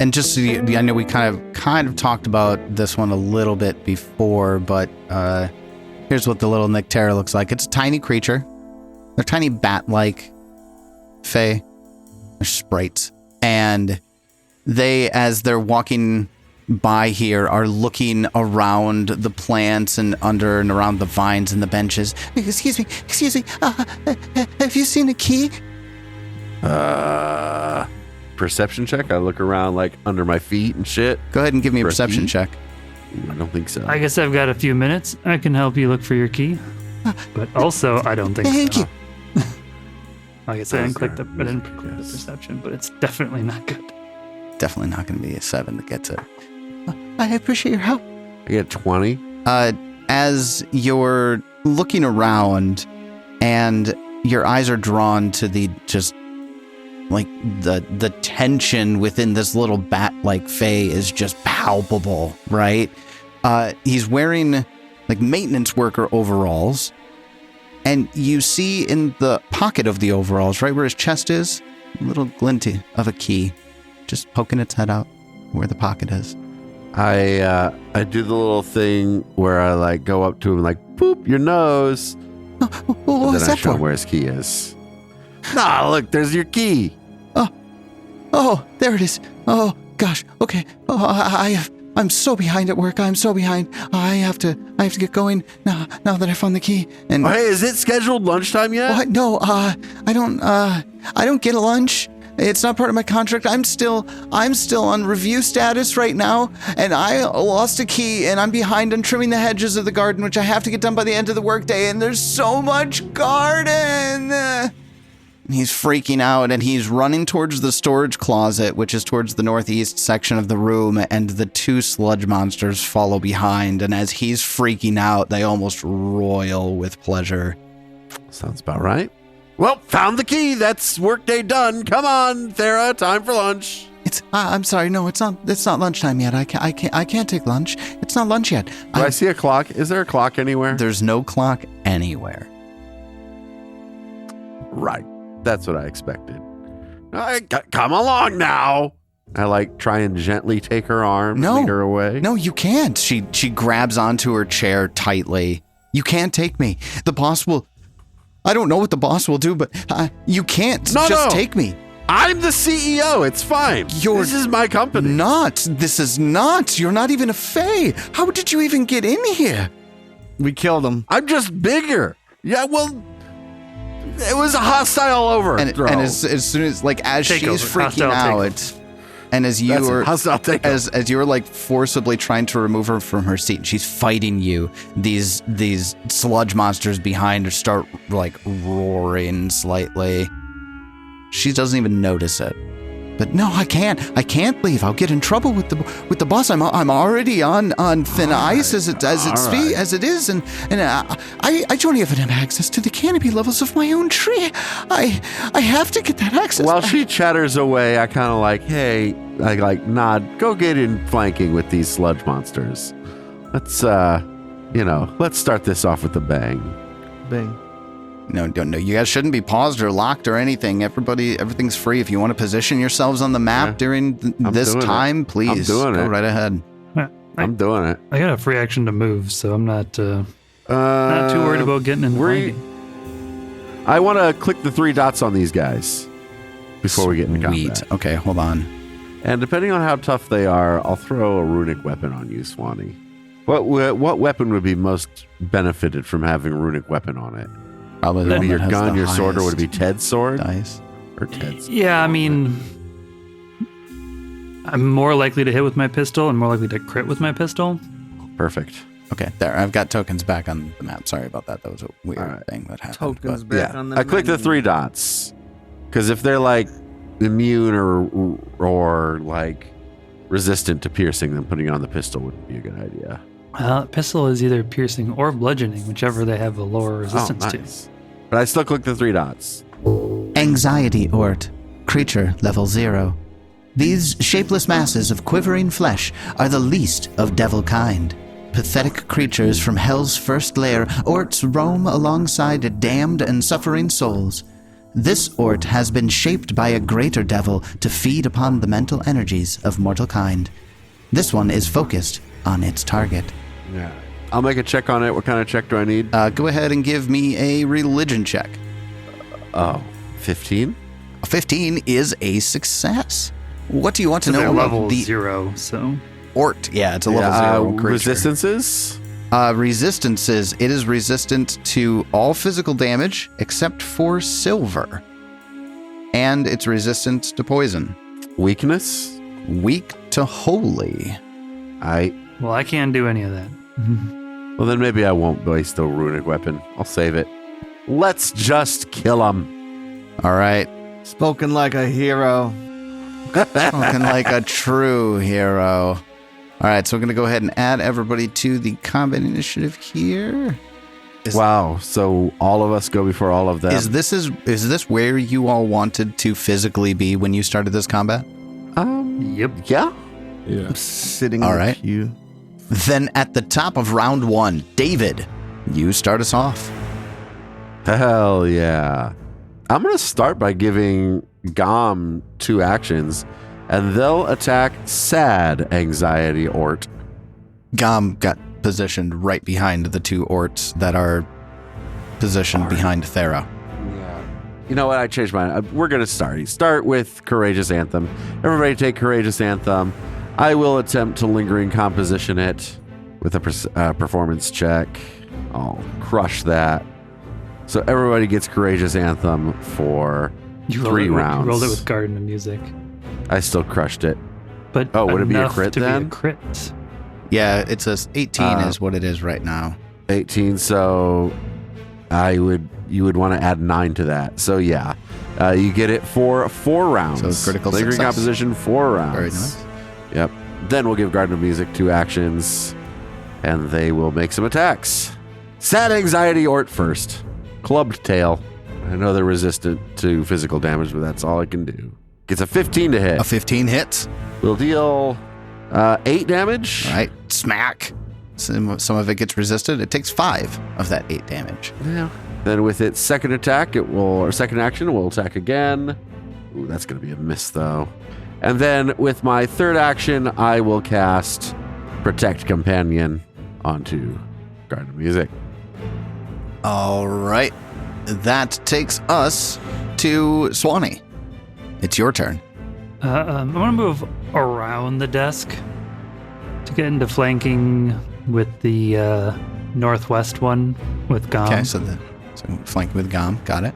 And just so I know we kind of talked about this one a little bit before, but here's what the little Nyctera looks like. It's a tiny creature. They're tiny bat-like fae. They're sprites. And they, as they're walking by here, are looking around the plants and under and around the vines and the benches. Excuse me. Have you seen a key? Perception check. I look around like under my feet and shit. Go ahead and give me a perception key? check. I don't think so. I guess I've got a few minutes. I can help you look for your key. But also, I don't think Thank so. you. I guess I didn't click the perception, but it's definitely not good. Definitely not going to be a 7 to get to. I appreciate your help. I get 20. As you're looking around and your eyes are drawn to the just like the tension within this little bat-like fae is just palpable, right? He's wearing like maintenance worker overalls, and you see in the pocket of the overalls, right where his chest is, a little glint of a key just poking its head out where the pocket is. I do the little thing where I like go up to him like, boop, your nose. What's then that I show him for? where his key is. Nah, look, there's your key. Oh, there it is. Oh, gosh. Okay. Oh, I'm so behind at work. I'm so behind. I have to get going now that I found the key. And hey, is it scheduled lunchtime yet? what? No, I don't get a lunch. It's not part of my contract. I'm still on review status right now, and I lost a key, and I'm behind on trimming the hedges of the garden, which I have to get done by the end of the workday, and there's so much garden. He's freaking out, and he's running towards the storage closet, which is towards the northeast section of the room, and the two sludge monsters follow behind, and as he's freaking out, they almost roil with pleasure. Sounds about right. Well, found the key. That's workday done. Come on, Thera, time for lunch. I'm sorry, no, it's not lunchtime yet. I can't take lunch. It's not lunch yet. Do I see a clock? Is there a clock anywhere? There's no clock anywhere. Right. That's what I expected. Come along now. I like try and gently take her arm, lead her away. No, you can't. She grabs onto her chair tightly. You can't take me. The boss will. I don't know what the boss will do, but you can't take me. I'm the CEO. It's fine. This is my company. This is not. You're not even a fae. How did you even get in here? We killed him. I'm just bigger. Yeah, well, it was a hostile overthrow. And as soon as she's freaking out, and as you were like forcibly trying to remove her from her seat, and she's fighting you, these sludge monsters behind her start like roaring slightly. She doesn't even notice it. But no, I can't leave. I'll get in trouble with the boss. I'm already on thin ice as it is, and I don't even have access to the canopy levels of my own tree. I have to get that access. While she chatters away, I kind of like, hey, I like nod. Go get in flanking with these sludge monsters. Let's let's start this off with a bang. Bang. No. You guys shouldn't be paused or locked or anything. Everything's free. If you want to position yourselves on the map during this time, please go right ahead. I'm doing it. I got a free action to move, so I'm not too worried about getting in the flanking. I want to click the 3 dots on these guys before we get into combat. Sweet. Okay, hold on. And depending on how tough they are, I'll throw a runic weapon on you, Swanee. What weapon would be most benefited from having a runic weapon on it? Probably would it be your gun, your sword, or would it be Ted's sword? Dice. Or Ted's sword? Yeah, I mean, I'm more likely to hit with my pistol and more likely to crit with my pistol. Perfect. Okay, there. I've got tokens back on the map. Sorry about that. That was a weird thing that happened. Tokens back on the I click the 3 dots. Because if they're like immune or like resistant to piercing, then putting on the pistol wouldn't be a good idea. Pistol is either piercing or bludgeoning, whichever they have a lower resistance to. But I still click the 3 dots. Anxiety Ort. Creature level 0. These shapeless masses of quivering flesh are the least of devil kind. Pathetic creatures from hell's first lair, Orts roam alongside damned and suffering souls. This Ort has been shaped by a greater devil to feed upon the mental energies of mortal kind. This one is focused on its target. Yeah. I'll make a check on it. What kind of check do I need? Go ahead and give me a religion check. 15? A 15 is a success. What do you want to know They're about level the 0, so Ort? Yeah, it's a level 0 creature. Resistances? Resistances. It is resistant to all physical damage except for silver. And it's resistant to poison. Weakness? Weak to holy. well, I can't do any of that. Well, then maybe I won't waste the runic weapon. I'll save it. Let's just kill him. All right. Spoken like a hero. Looking like a true hero. All right, so we're going to go ahead and add everybody to the combat initiative here. Wow, so all of us go before all of them. Is this where you all wanted to physically be when you started this combat? Yep. Yeah. Yeah. I'm sitting All in right. the pew. Then at the top of round 1, David, you start us off. Hell yeah. I'm going to start by giving Gom 2 actions, and they'll attack Sad Anxiety Ort. Gom got positioned right behind the 2 Orts that are positioned behind Thera. Yeah. You know what? I changed mine. We're going to start with Courageous Anthem. Everybody take Courageous Anthem. I will attempt to lingering composition it with a performance check. I'll crush that. So everybody gets Courageous Anthem for 3 rounds. You rolled it with Garden of Music. I still crushed it. But would it be a enough crit to then? Be a crit. Yeah, it's a 18 is what it is right now. 18, so you would want to add 9 to that. So yeah, you get it for 4 rounds. So critical lingering success. composition, 4 rounds. Very nice. Yep. Then we'll give Garden of Music 2 actions, and they will make some attacks. Sad Anxiety Ort first. Clubbed Tail. I know they're resistant to physical damage, but that's all I can do. Gets a 15 to hit. A 15 hits. Will deal 8 damage. All right, smack. Some of it gets resisted. It takes 5 of that 8 damage. Yeah. Then with its second attack, second action, it will attack again. Ooh, that's going to be a miss, though. And then with my third action, I will cast Protect Companion onto Garden of Music. All right. That takes us to Swanee. It's your turn. I'm going to move around the desk to get into flanking with the northwest one with Gom. Okay, so flank with Gom. Got it.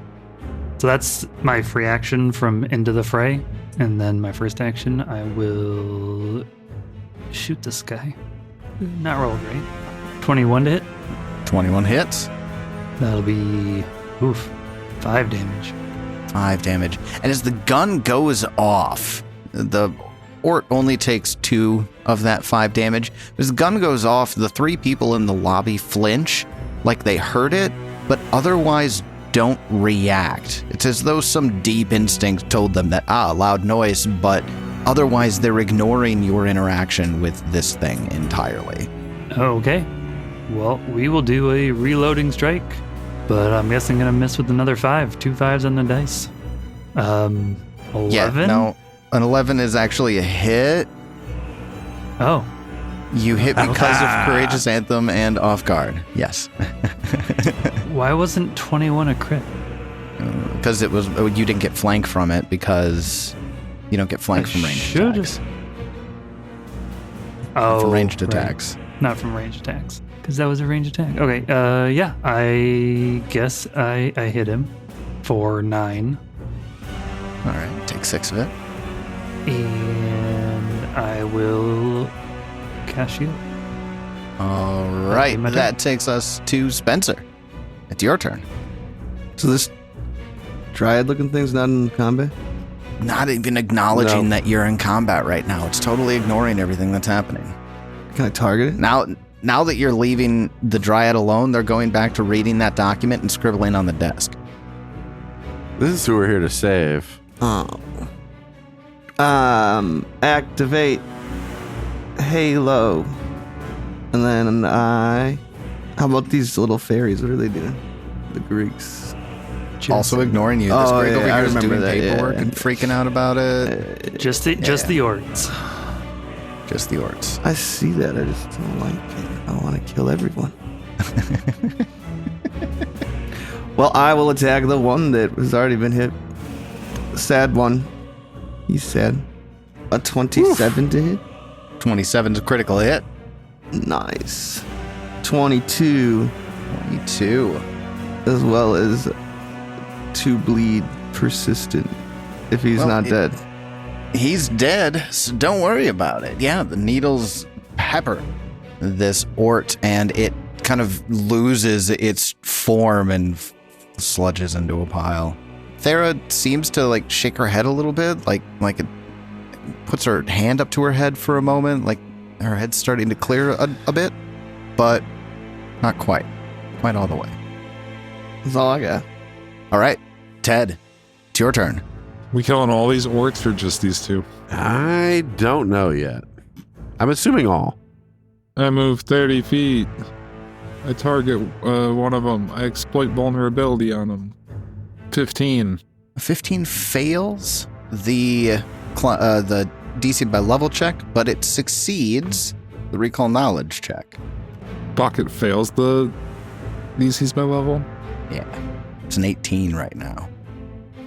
So that's my free action from Into the Fray. And then my first action, I will shoot this guy. Not roll great. 21 to hit. 21 hits. That'll be 5 damage. 5 damage. And as the gun goes off, the Ort only takes 2 of that 5 damage. As the gun goes off, the 3 people in the lobby flinch like they heard it, but otherwise don't react. It's as though some deep instinct told them that, loud noise, but otherwise they're ignoring your interaction with this thing entirely. Okay. Well, we will do a reloading strike, but I'm guessing going to miss with another 5. 2 5s on the dice. 11? Yeah, no, an 11 is actually a hit. Oh. You hit because of Courageous Anthem and Off Guard. Yes. Why wasn't 21 a crit? Because you didn't get flank from it because you don't get flank from ranged attacks. Oh, from ranged right. attacks. Not from ranged attacks. Because that was a ranged attack. Okay, yeah, I guess I hit him for 9. All right, take 6 of it. And I will cast shield. All right, my turn. that takes us to Spencer. It's your turn. So this Dryad-looking thing's not in combat? Not even acknowledging that you're in combat right now. It's totally ignoring everything that's happening. Can I target it? Now that you're leaving the Dryad alone, they're going back to reading that document and scribbling on the desk. This is who we're here to save. Oh. Activate Halo. And then how about these little fairies? What are they doing? The Greeks. also ignoring you. This Oh, Grig over yeah, I here is remember doing that, paperwork yeah. and freaking out about it. Just the orcs. Just the orcs. I see that. I just don't like it. I want to kill everyone. Well, I will attack the one that has already been hit. The sad one. He's sad. A 27 to hit. 27's a critical hit. Nice. 22. 22. As well as 2 bleed persistent. If he's Well, not dead. He's dead, so don't worry about it. Yeah, the needles pepper this ort, and it kind of loses its form and sludges into a pile. Thera seems to like shake her head a little bit, like it puts her hand up to her head for a moment, like her head's starting to clear a bit, but not quite all the way. That's all I got. All right, Ted, it's your turn. We killing all these orcs or just these two? I don't know yet. I'm assuming all. I move 30 feet. I target one of them. I exploit vulnerability on them. 15. 15 fails the DC by level check, but it succeeds the recall knowledge check. Bucket fails the DC's by level. Yeah, it's an 18 right now.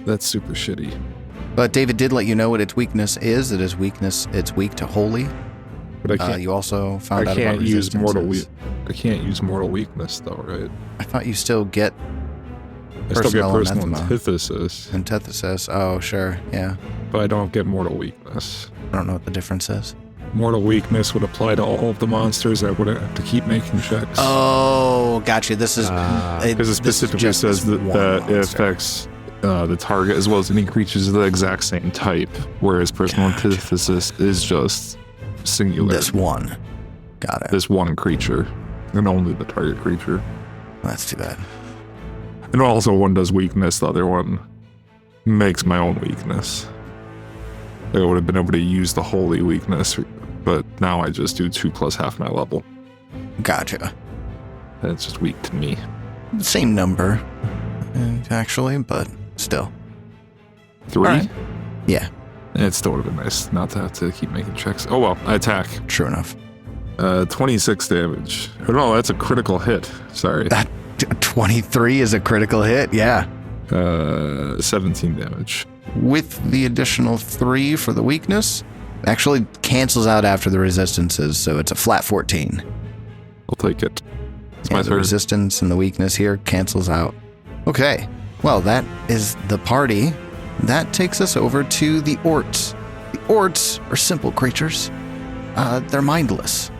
That's super shitty. But David did let you know what its weakness is. It's weak to holy. But I can't. You also found I out about can't use resistances. I can't use mortal weakness though, right? I thought you still get I still get Personal personal anathema. antithesis, antithesis. Oh, sure, yeah. but I don't get mortal weakness. I don't know what the difference is. Mortal weakness would apply to all of the monsters. I wouldn't have to keep making checks. Oh, gotcha. This is Because it specifically says that it affects the target as well as any creatures of the exact same type, whereas personal antithesis is just singular. this one. Got it. This one creature, and only the target creature. That's too bad. And also one does weakness, the other one makes my own weakness. I would have been able to use the holy weakness, but now I just do 2 plus half my level. Gotcha. And it's just weak to me. Same number, actually, but still. 3? All right. Yeah, It still would have been nice not to have to keep making checks. Oh well, I attack. true enough. 26 damage. Oh no, that's a critical hit. Sorry. That 23 is a critical hit, yeah. 17 damage. With the additional 3 for the weakness, actually cancels out after the resistances, so it's a flat 14. I'll take it. It's my And the turn. resistance and the weakness here cancels out. Okay, well, that is the party. That takes us over to the orts. The orts are simple creatures. They're mindless.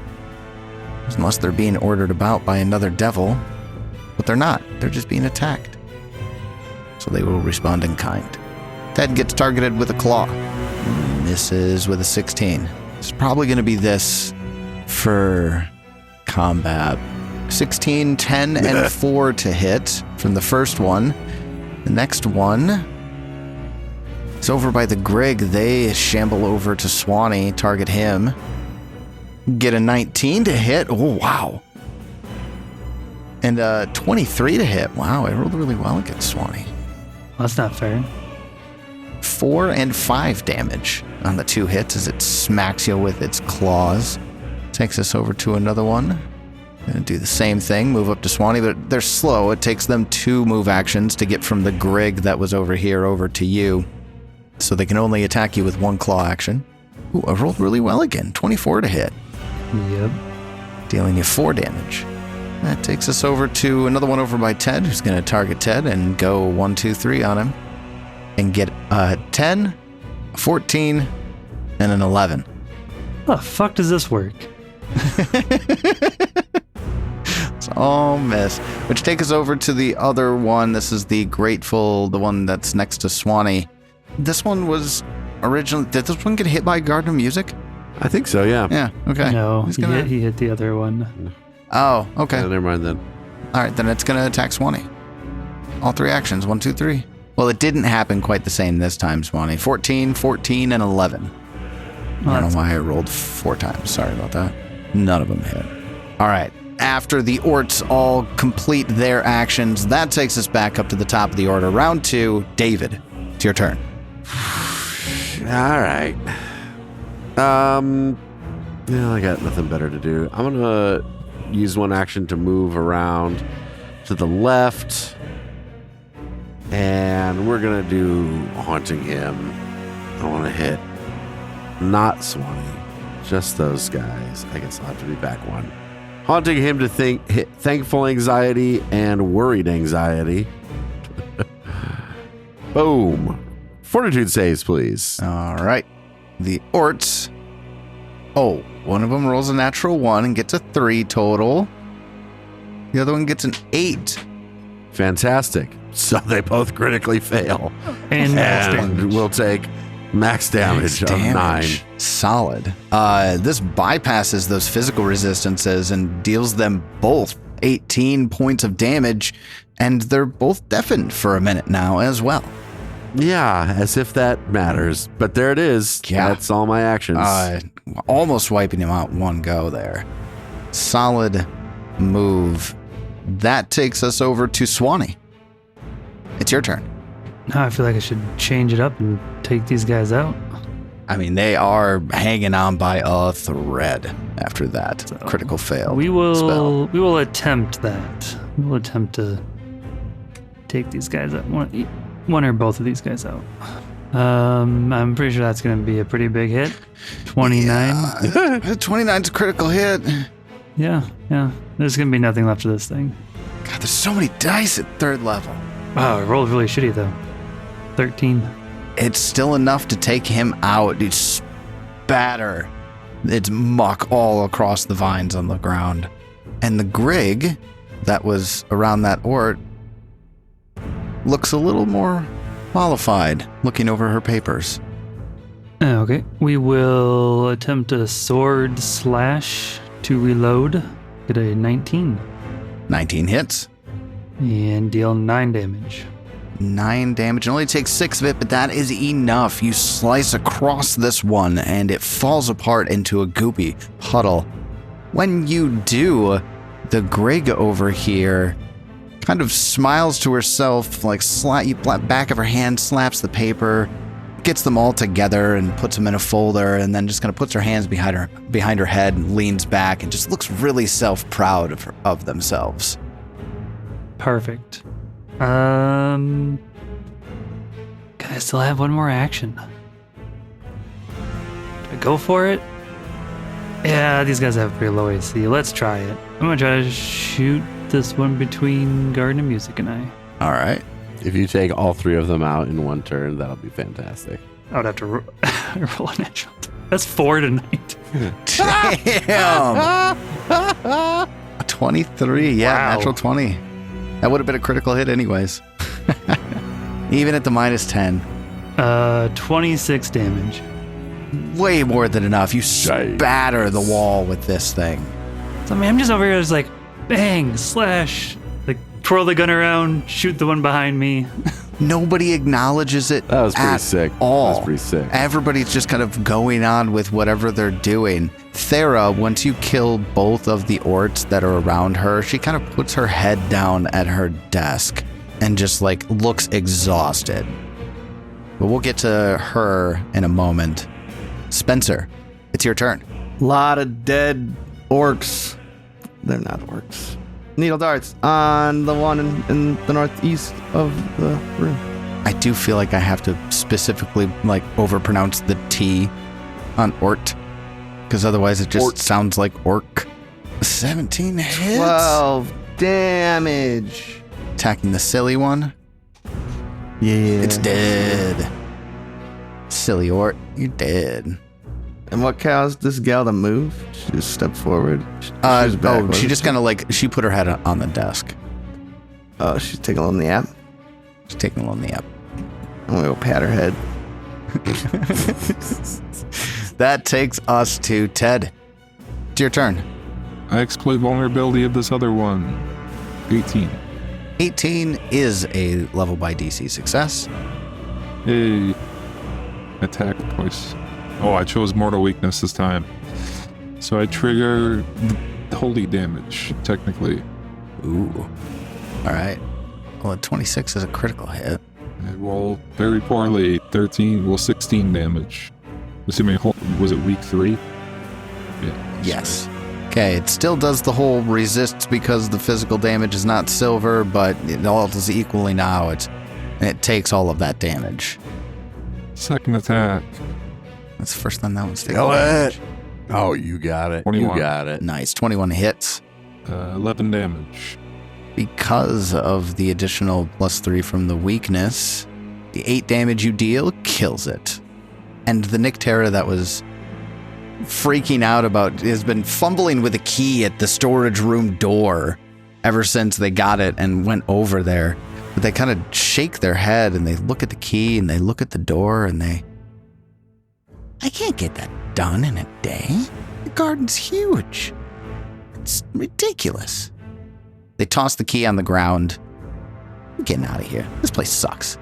Unless they're being ordered about by another devil. But they're not. They're just being attacked. So they will respond in kind. Ted gets targeted with a claw. Misses with a 16. It's probably going to be this for combat. 16, 10, and 4 to hit from the first one. The next one is over by the Grig. They shamble over to Swanee, target him. Get a 19 to hit. Oh, wow. And 23 to hit. Wow, I rolled really well against Swanee. That's not fair. 4 and 5 damage on the 2 hits as it smacks you with its claws. Takes us over to another one. Gonna do the same thing, move up to Swanee, but they're slow. It takes them 2 move actions to get from the Grig that was over here over to you. So they can only attack you with 1 claw action. Ooh, I rolled really well again. 24 to hit. Yep. Dealing you 4 damage. That takes us over to another one over by Ted, who's going to target Ted and go 1, 2, 3 on him. And get a 10, a 14, and an 11. How the fuck does this work? It's all miss. Which takes us over to the other one. This is the Grateful, the one that's next to Swanee. This one was originally... Did this one get hit by Garden of Music? I think so, yeah. Yeah, okay. No, He's he, gonna- he hit the other one. Oh, okay. Yeah, never mind then. All right, then it's going to attack Swanee. All 3 actions. 1, 2, 3. Well, it didn't happen quite the same this time, Swanee. 14, 14, and 11. I don't know why I rolled 4 times. Sorry about that. None of them hit. All right. after the orcs all complete their actions, that takes us back up to the top of the order. Round 2, David, it's your turn. All right. I got nothing better to do. I'm gonna use one action to move around to the left, and we're gonna do haunting him. I want to hit not Swanee, just those guys. I guess I'll have to be back one. Haunting him to hit thankful anxiety and worried anxiety. Boom. Fortitude saves, please. All right. The orcs. Oh, one of them rolls a natural 1 and gets a 3 total. The other one gets an 8. Fantastic. So they both critically fail. And max damage. We'll take max damage of 9. Solid. This bypasses those physical resistances and deals them both 18 points of damage, and they're both deafened for a minute now as well. Yeah, as if that matters. But there it is. Yeah. That's all my actions. Almost wiping him out one go there. Solid move. That takes us over to Swanee. It's your turn. Now I feel like I should change it up and take these guys out. I mean, they are hanging on by a thread after that critical fail. We will spell. attempt that. We will attempt to take these guys out. One or both of these guys out. I'm pretty sure that's going to be a pretty big hit. 29. Yeah, 29's a critical hit. Yeah. There's going to be nothing left of this thing. God, there's so many dice at 3rd level. Wow, it rolled really shitty though. 13. It's still enough to take him out. It's spatter. It's muck all across the vines on the ground. And the Grig that was around that orc looks a little more mollified, looking over her papers. Okay, we will attempt a sword slash to reload. Get a 19. 19 hits. And deal 9 damage. 9 damage. It only takes 6 of it, but that is enough. You slice across this one, and it falls apart into a goopy puddle. When you do, the Grig over here kind of smiles to herself, like back of her hand slaps the paper, gets them all together and puts them in a folder, and then just kind of puts her hands behind her head and leans back and just looks really self-proud of themselves. Perfect. Can I still have one more action? Do I go for it? Yeah, these guys have pretty low AC. Let's try it. I'm gonna try to shoot this one between Garden of Music and I. All right. If you take all 3 of them out in one turn, that'll be fantastic. I would have to roll a natural. That's 4 tonight. Damn. 23. Yeah, Wow. natural 20. That would have been a critical hit anyways. Even at the -10. 26 damage. Way more than enough. You spatter the wall with this thing. So I mean, I'm just over here just like, bang, slash, like twirl the gun around, shoot the one behind me. Nobody acknowledges it That was pretty at sick. all. That was pretty sick. Everybody's just kind of going on with whatever they're doing. Thera, once you kill both of the orcs that are around her, she kind of puts her head down at her desk and just like looks exhausted. But we'll get to her in a moment. Spencer, it's your turn. Lot of dead orcs. They're not orcs. Needle darts on the one in the northeast of the room. I do feel like I have to specifically like overpronounce the T on ort, because otherwise it just sounds like orc. 17 hits. 12 damage. Attacking the silly one. Yeah. It's dead. Silly ort, you're dead. And what caused this gal to move? She just stepped forward. She was back, She wasn't just kind of like, she put her head on the desk. Oh, she's taking a little nap. She's taking a little nap. I'm gonna go pat her head. That takes us to Ted. It's your turn. I exploit vulnerability of this other one. 18. 18 is a level by DC success. Hey. Attack twice. Oh, I chose mortal weakness this time. So I trigger holy damage, technically. Ooh. All right. Well, a 26 is a critical hit. I roll very poorly. 16 damage. Assuming, was it week 3? Yeah. Yes. Okay, it still does the whole resists because the physical damage is not silver, but it all is equally now. It takes all of that damage. Second attack. That's the first time that one's taken Kill damage. it. Oh, you got it. 21. You got it. Nice. 21 hits. 11 damage. Because of the additional +3 from the weakness, the 8 damage you deal kills it. And the Nyctera that was freaking out about has been fumbling with a key at the storage room door ever since they got it and went over there. But they kind of shake their head and they look at the key and they look at the door and I can't get that done in a day. The garden's huge. It's ridiculous. They toss the key on the ground. I'm getting out of here. This place sucks.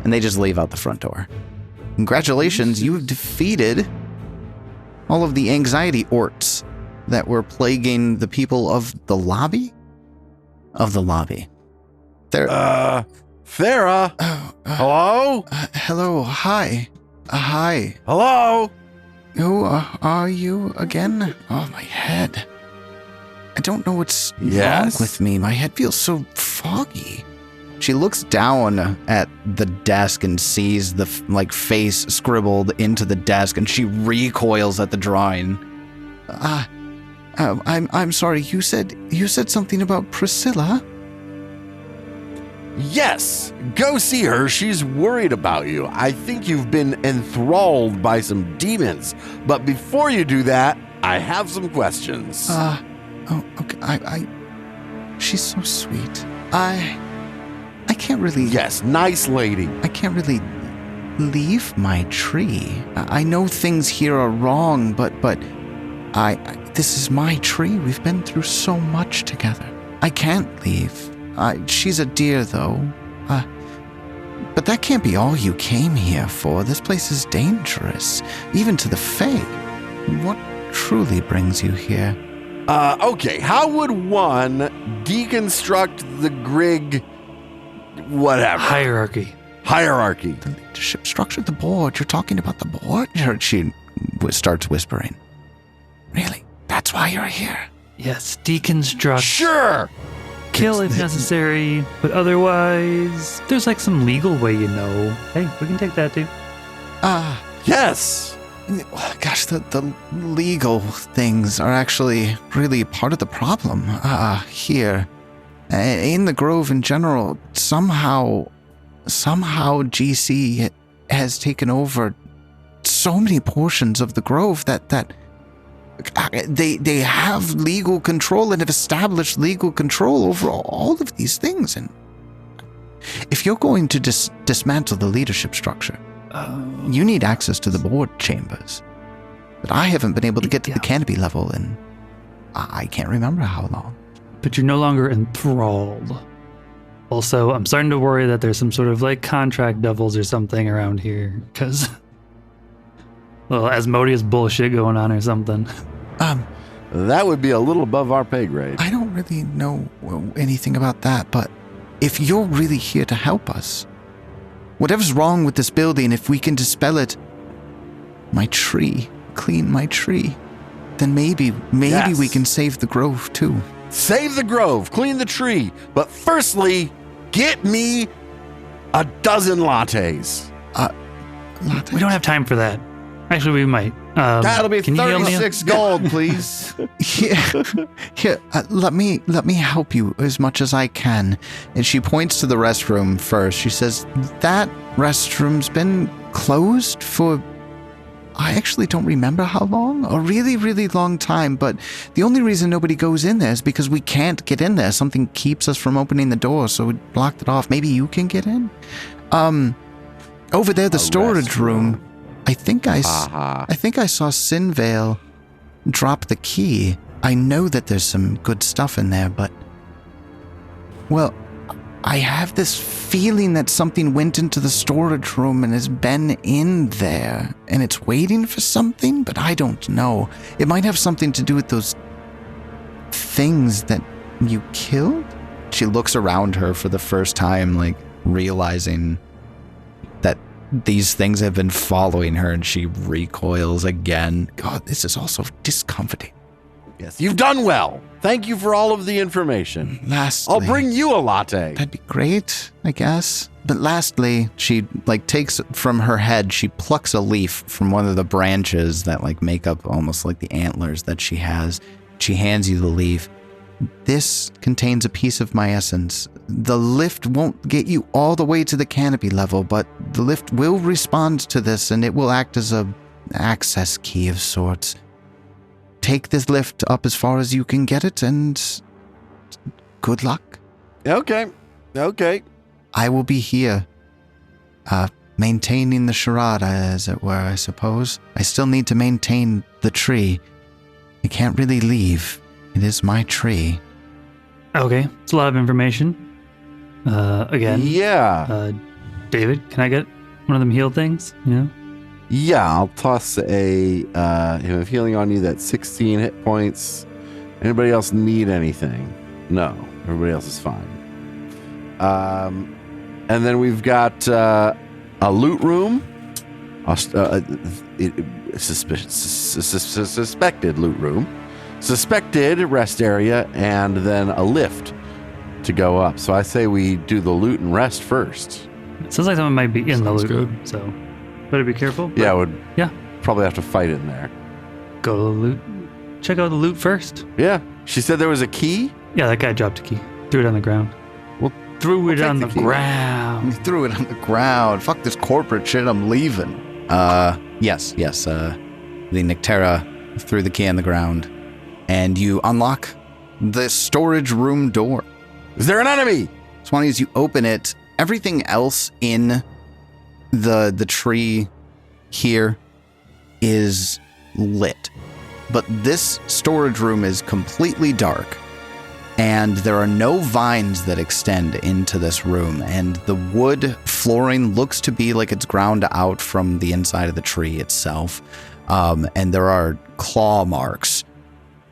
And they just leave out the front door. Congratulations, you have defeated all of the anxiety orts that were plaguing the people of the lobby? Of the lobby. They're... Farah? Hello? Hello, hi. Hi. Hello? Who are you again? Oh, my head. I don't know what's wrong with me. My head feels so foggy. She looks down at the desk and sees the face scribbled into the desk, and she recoils at the drawing. I'm sorry. You said something about Priscilla? Yes. Go see her. She's worried about you. I think you've been enthralled by some demons. But before you do that, I have some questions. Oh, okay. She's so sweet. I can't really... Yes, nice lady. I can't really leave my tree. I know things here are wrong, but this is my tree. We've been through so much together. I can't leave. She's a dear, though. But that can't be all you came here for. This place is dangerous, even to the Fae. What truly brings you here? Okay, how would one deconstruct the Grig whatever? Hierarchy. The leadership structure, the board. You're talking about the board? She starts whispering. Really? That's why you're here? Yes, deconstruct. Sure! Kill if necessary, but otherwise, there's some legal way, Hey, we can take that too. Yes! Gosh, the legal things are actually really part of the problem here. In the Grove in general, somehow GC has taken over so many portions of the Grove that they have legal control and have established legal control over all of these things. And if you're going to dismantle the leadership structure, you need access to the board chambers. But I haven't been able to get to the canopy level in I can't remember how long. But you're no longer enthralled. Also, I'm starting to worry that there's some sort of contract devils or something around here, because Asmodeus bullshit going on or something. That would be a little above our pay grade. I don't really know anything about that, but if you're really here to help us, whatever's wrong with this building, if we can dispel it, clean my tree, then maybe Yes. we can save the Grove too. Save the Grove, clean the tree, but firstly, get me a dozen lattes. Latte. We don't have time for that. Actually, we might. That'll be can you heal me? 36 gold, please. Here, let me help you as much as I can. And she points to the restroom first. She says, that restroom's been closed for, I actually don't remember how long, a really, really long time, but the only reason nobody goes in there is because we can't get in there. Something keeps us from opening the door, so we blocked it off. Maybe you can get in? Over there, the storage room. I think I saw Sinvale drop the key. I know that there's some good stuff in there, but... Well, I have this feeling that something went into the storage room and has been in there, and it's waiting for something, but I don't know. It might have something to do with those things that you killed? She looks around her for the first time, like realizing that these things have been following her, and she recoils again. God, this is also discomforting. Yes, you've done well. Thank you for all of the information. Lastly, I'll bring you a latte. that'd be great, I guess. But lastly, she takes from her head, she plucks a leaf from one of the branches that make up almost like the antlers that she has. She hands you the leaf. This contains a piece of my essence. The lift won't get you all the way to the canopy level, but the lift will respond to this, and it will act as a access key of sorts. Take this lift up as far as you can get it, and good luck. Okay. I will be here, maintaining the charade, as it were, I suppose. I still need to maintain the tree. I can't really leave. It is my tree. Okay, it's a lot of information. Again. Yeah. David, can I get one of them heal things? Yeah, I'll toss a healing on you. That's 16 hit points. Anybody else need anything? No, everybody else is fine. And then we've got a loot room, suspected loot room, suspected rest area, and then a lift to go up. So I say we do the loot and rest first. It sounds like someone might be in the Sounds loot, good. so better be careful. Yeah, Yeah. probably have to fight in there. Go to the loot. Check out the loot first. Yeah, she said there was a key. Yeah, that guy dropped a key. Threw it on the ground. Threw it take on the the key. ground. You threw it on the ground. Fuck this corporate shit, I'm leaving. Yes. The Nyctera threw the key on the ground, and you unlock the storage room door. Is there an enemy? Swanee, as you open it, everything else in the tree here is lit. But this storage room is completely dark, and there are no vines that extend into this room, and the wood flooring looks to be like it's ground out from the inside of the tree itself. And there are claw marks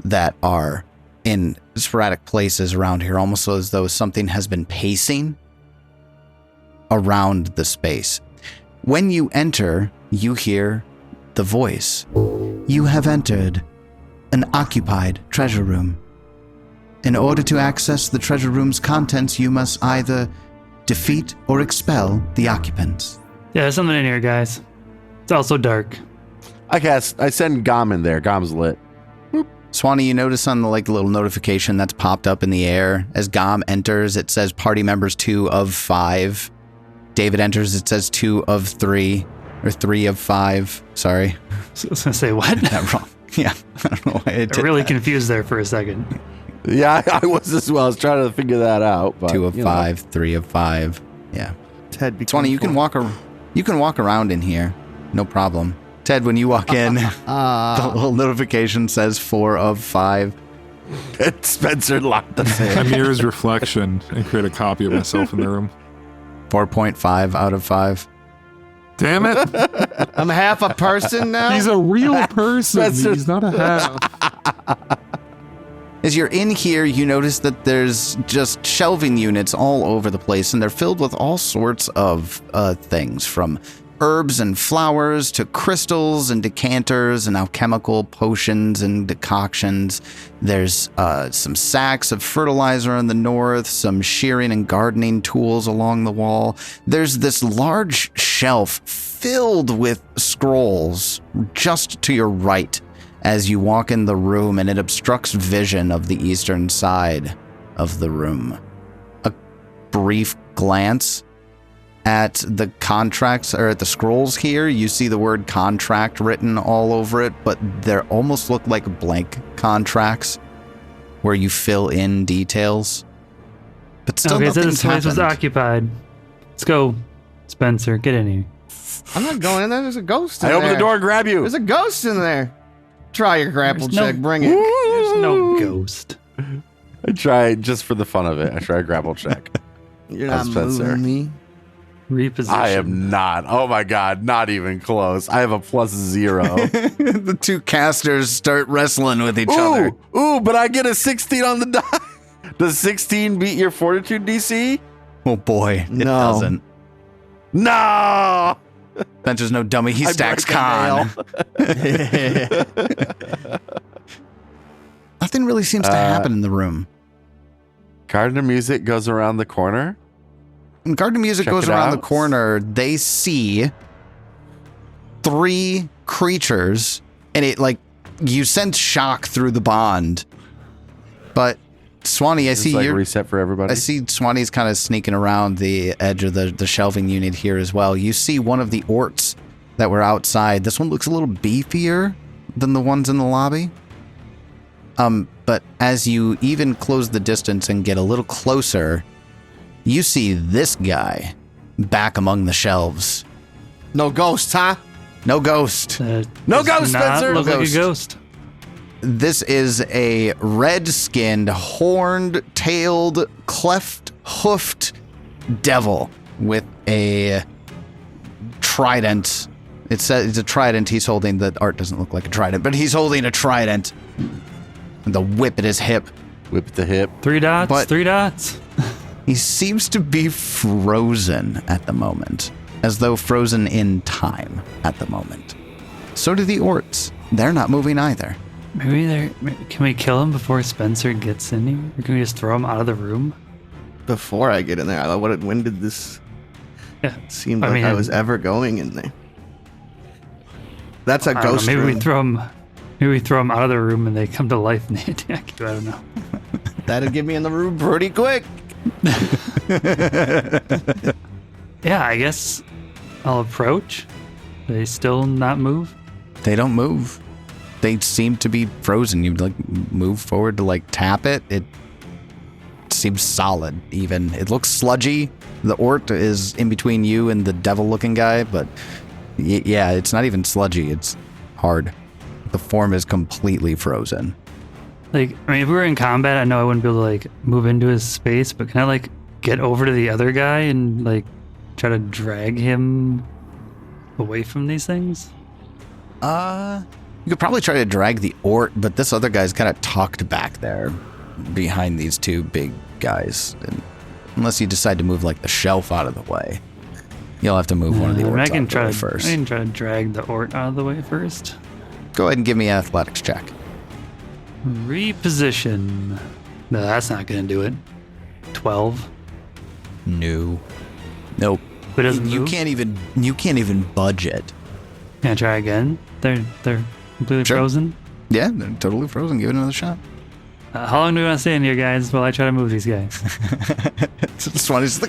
that are in sporadic places around here, almost as though something has been pacing around the space. When you enter, you hear the voice. You have entered an occupied treasure room. In order to access the treasure room's contents, you must either defeat or expel the occupants. Yeah, there's something in here, guys. It's also dark. I send Gom in there. Gom's lit. Swanee, you notice on the little notification that's popped up in the air as Gom enters, it says party members 2 of 5. David enters, it says 2 of 3, or 3 of 5. Sorry. So I was gonna say what? That wrong. Yeah, I don't know why I did I'm really that. confused there for a second. Yeah, I was as well. I was trying to figure that out. But, 2 of 5, 3 of 5. Yeah. Ted becomes Swanee, you can walk around in here, no problem. Ted, when you walk in, the little notification says 4 of 5. Spencer locked us I in. mirror his reflection and create a copy of myself in the room. 4.5 out of 5. Damn it! I'm half a person now. He's a real person. Spencer. He's not a half. As you're in here, you notice that there's just shelving units all over the place, and they're filled with all sorts of things, from herbs and flowers to crystals and decanters and alchemical potions and decoctions. There's some sacks of fertilizer on the north, some shearing and gardening tools along the wall. There's this large shelf filled with scrolls just to your right as you walk in the room, and it obstructs vision of the eastern side of the room. A brief glance at the contracts, or at the scrolls here, you see the word contract written all over it, but they almost look like blank contracts where you fill in details. But still Okay, so nothing's this place was happened. occupied. Let's go, Spencer. Get in here. I'm not going in there. There's a ghost in I there. open the door and grab you. There's a ghost in there. Try your grapple There's no- check. Bring it. There's no ghost. I try just for the fun of it. I try a grapple check. You're not Spencer. moving me. Reposition. I am not. Oh my god, not even close. I have a +0. The two casters start wrestling with each other. Ooh, but I get a 16 on the die. Does 16 beat your fortitude DC? Oh boy, it No. doesn't. No. Spencer's no dummy. He I stacks break a con. Nothing really seems to happen in the room. Garden Music goes around the corner. When Garden Music Check goes it around out. the corner, they see 3 creatures, and it you sense shock through the bond. But Swanee, I It's see like you're. reset for everybody. I see Swanee's kind of sneaking around the edge of the shelving unit here as well. You see one of the orts that were outside. This one looks a little beefier than the ones in the lobby. But as you even close the distance and get a little closer, you see this guy back among the shelves. No ghosts, huh? No ghost. No Does ghost, not Spencer! Look No like ghost. a ghost. This is a red-skinned, horned-tailed, cleft-hoofed devil with a trident. It says it's a trident he's holding. The art doesn't look like a trident, but he's holding a trident. And the whip at his hip. Whip the hip. 3 dots. But- 3 dots. He seems to be frozen at the moment, as though frozen in time at the moment. So do the orts. They're not moving either. Can we kill him before Spencer gets in here? Or can we just throw him out of the room? Before I get in there, when did this Yeah. seem I like mean, I was ever going in there? That's a I don't know, ghost maybe room. we throw him out of the room and they come to life and they attack you. I don't know. That'd get me in the room pretty quick. Yeah, I guess I'll approach. They still not move. They don't move. They seem to be frozen. You move forward to tap it. It seems solid even. It looks sludgy. The ort is in between you and the devil-looking guy, but yeah, it's not even sludgy. It's hard. The form is completely frozen. If we were in combat, I know I wouldn't be able to move into his space, but can I get over to the other guy and try to drag him away from these things? You could probably try to drag the ort, but this other guy's kind of tucked back there behind these two big guys. And unless you decide to move the shelf out of the way, you'll have to move one of the orts I out can of the try way to first. I can try to drag the ort out of the way first. Go ahead and give me an athletics check. Reposition. No, that's not gonna do it. 12. No. Nope. But it doesn't You move? can't even budge it. Can I try again? They're completely Sure. frozen. Yeah, they're totally frozen. Give it another shot. How long do we want to stay in here, guys, while I try to move these guys? This one is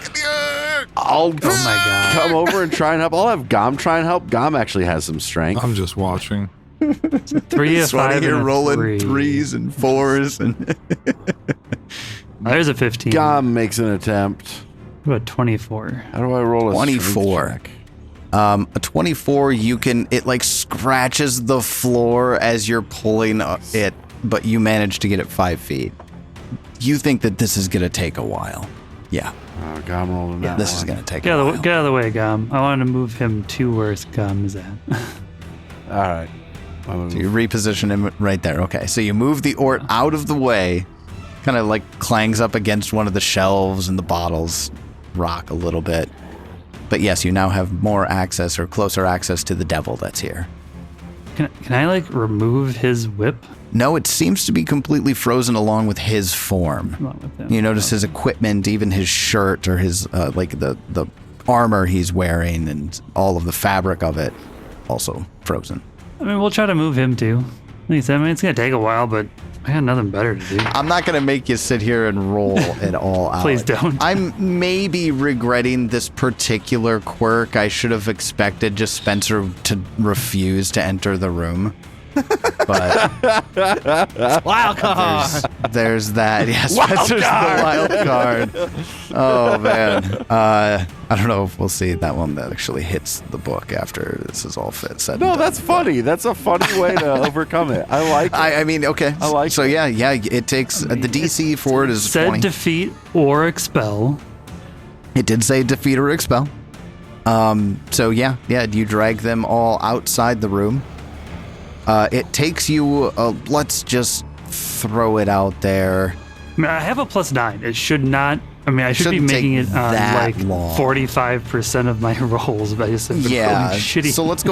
I'll Oh my god. come over and try and help. I'll have Gom try and help. Gom actually has some strength. I'm just watching. 3, a 5, and a rolling 3. 3s and 4s and There's a 15. Gom makes an attempt. What about 24? How do I roll a 24. strength check? a 24. It scratches the floor as you're pulling it, but you manage to get it 5 feet. You think that this is gonna take a while? Yeah. Oh, Gom rolled a Yeah, nat this is one. gonna take Get a out, while. get out of the way, Gom. I wanted to move him to where Gom is at. All right. So you reposition him right there. Okay, so you move the ort out of the way, kind of clangs up against one of the shelves, and the bottles rock a little bit. But yes, you now have more access or closer access to the devil that's here. Can I remove his whip? No, it seems to be completely frozen along with his form. Along with him? You notice his equipment, even his shirt or his the armor he's wearing and all of the fabric of it, also frozen. I mean, we'll try to move him too. Like I said, it's gonna take a while, but I got nothing better to do. I'm not going to make you sit here and roll it all out. Please don't. I'm maybe regretting this particular quirk. I should have expected just Spencer to refuse to enter the room. But Wild card. there's that. Yeah, Spencer's the wild card. Oh, man. I don't know if we'll see that one that actually hits the book after this is all said and No, done. that's funny. That's a funny way to overcome it. I like it. I mean, okay. I like so, yeah, it takes the DC for it is Said 20. defeat or expel. It did say defeat or expel. So yeah, you drag them all outside the room. It takes you, let's just throw it out there. I mean, I have a +9. It should not. I mean, I should be Shouldn't making take it on that like long. 45% of my rolls, but I just have been rolling shitty. So let's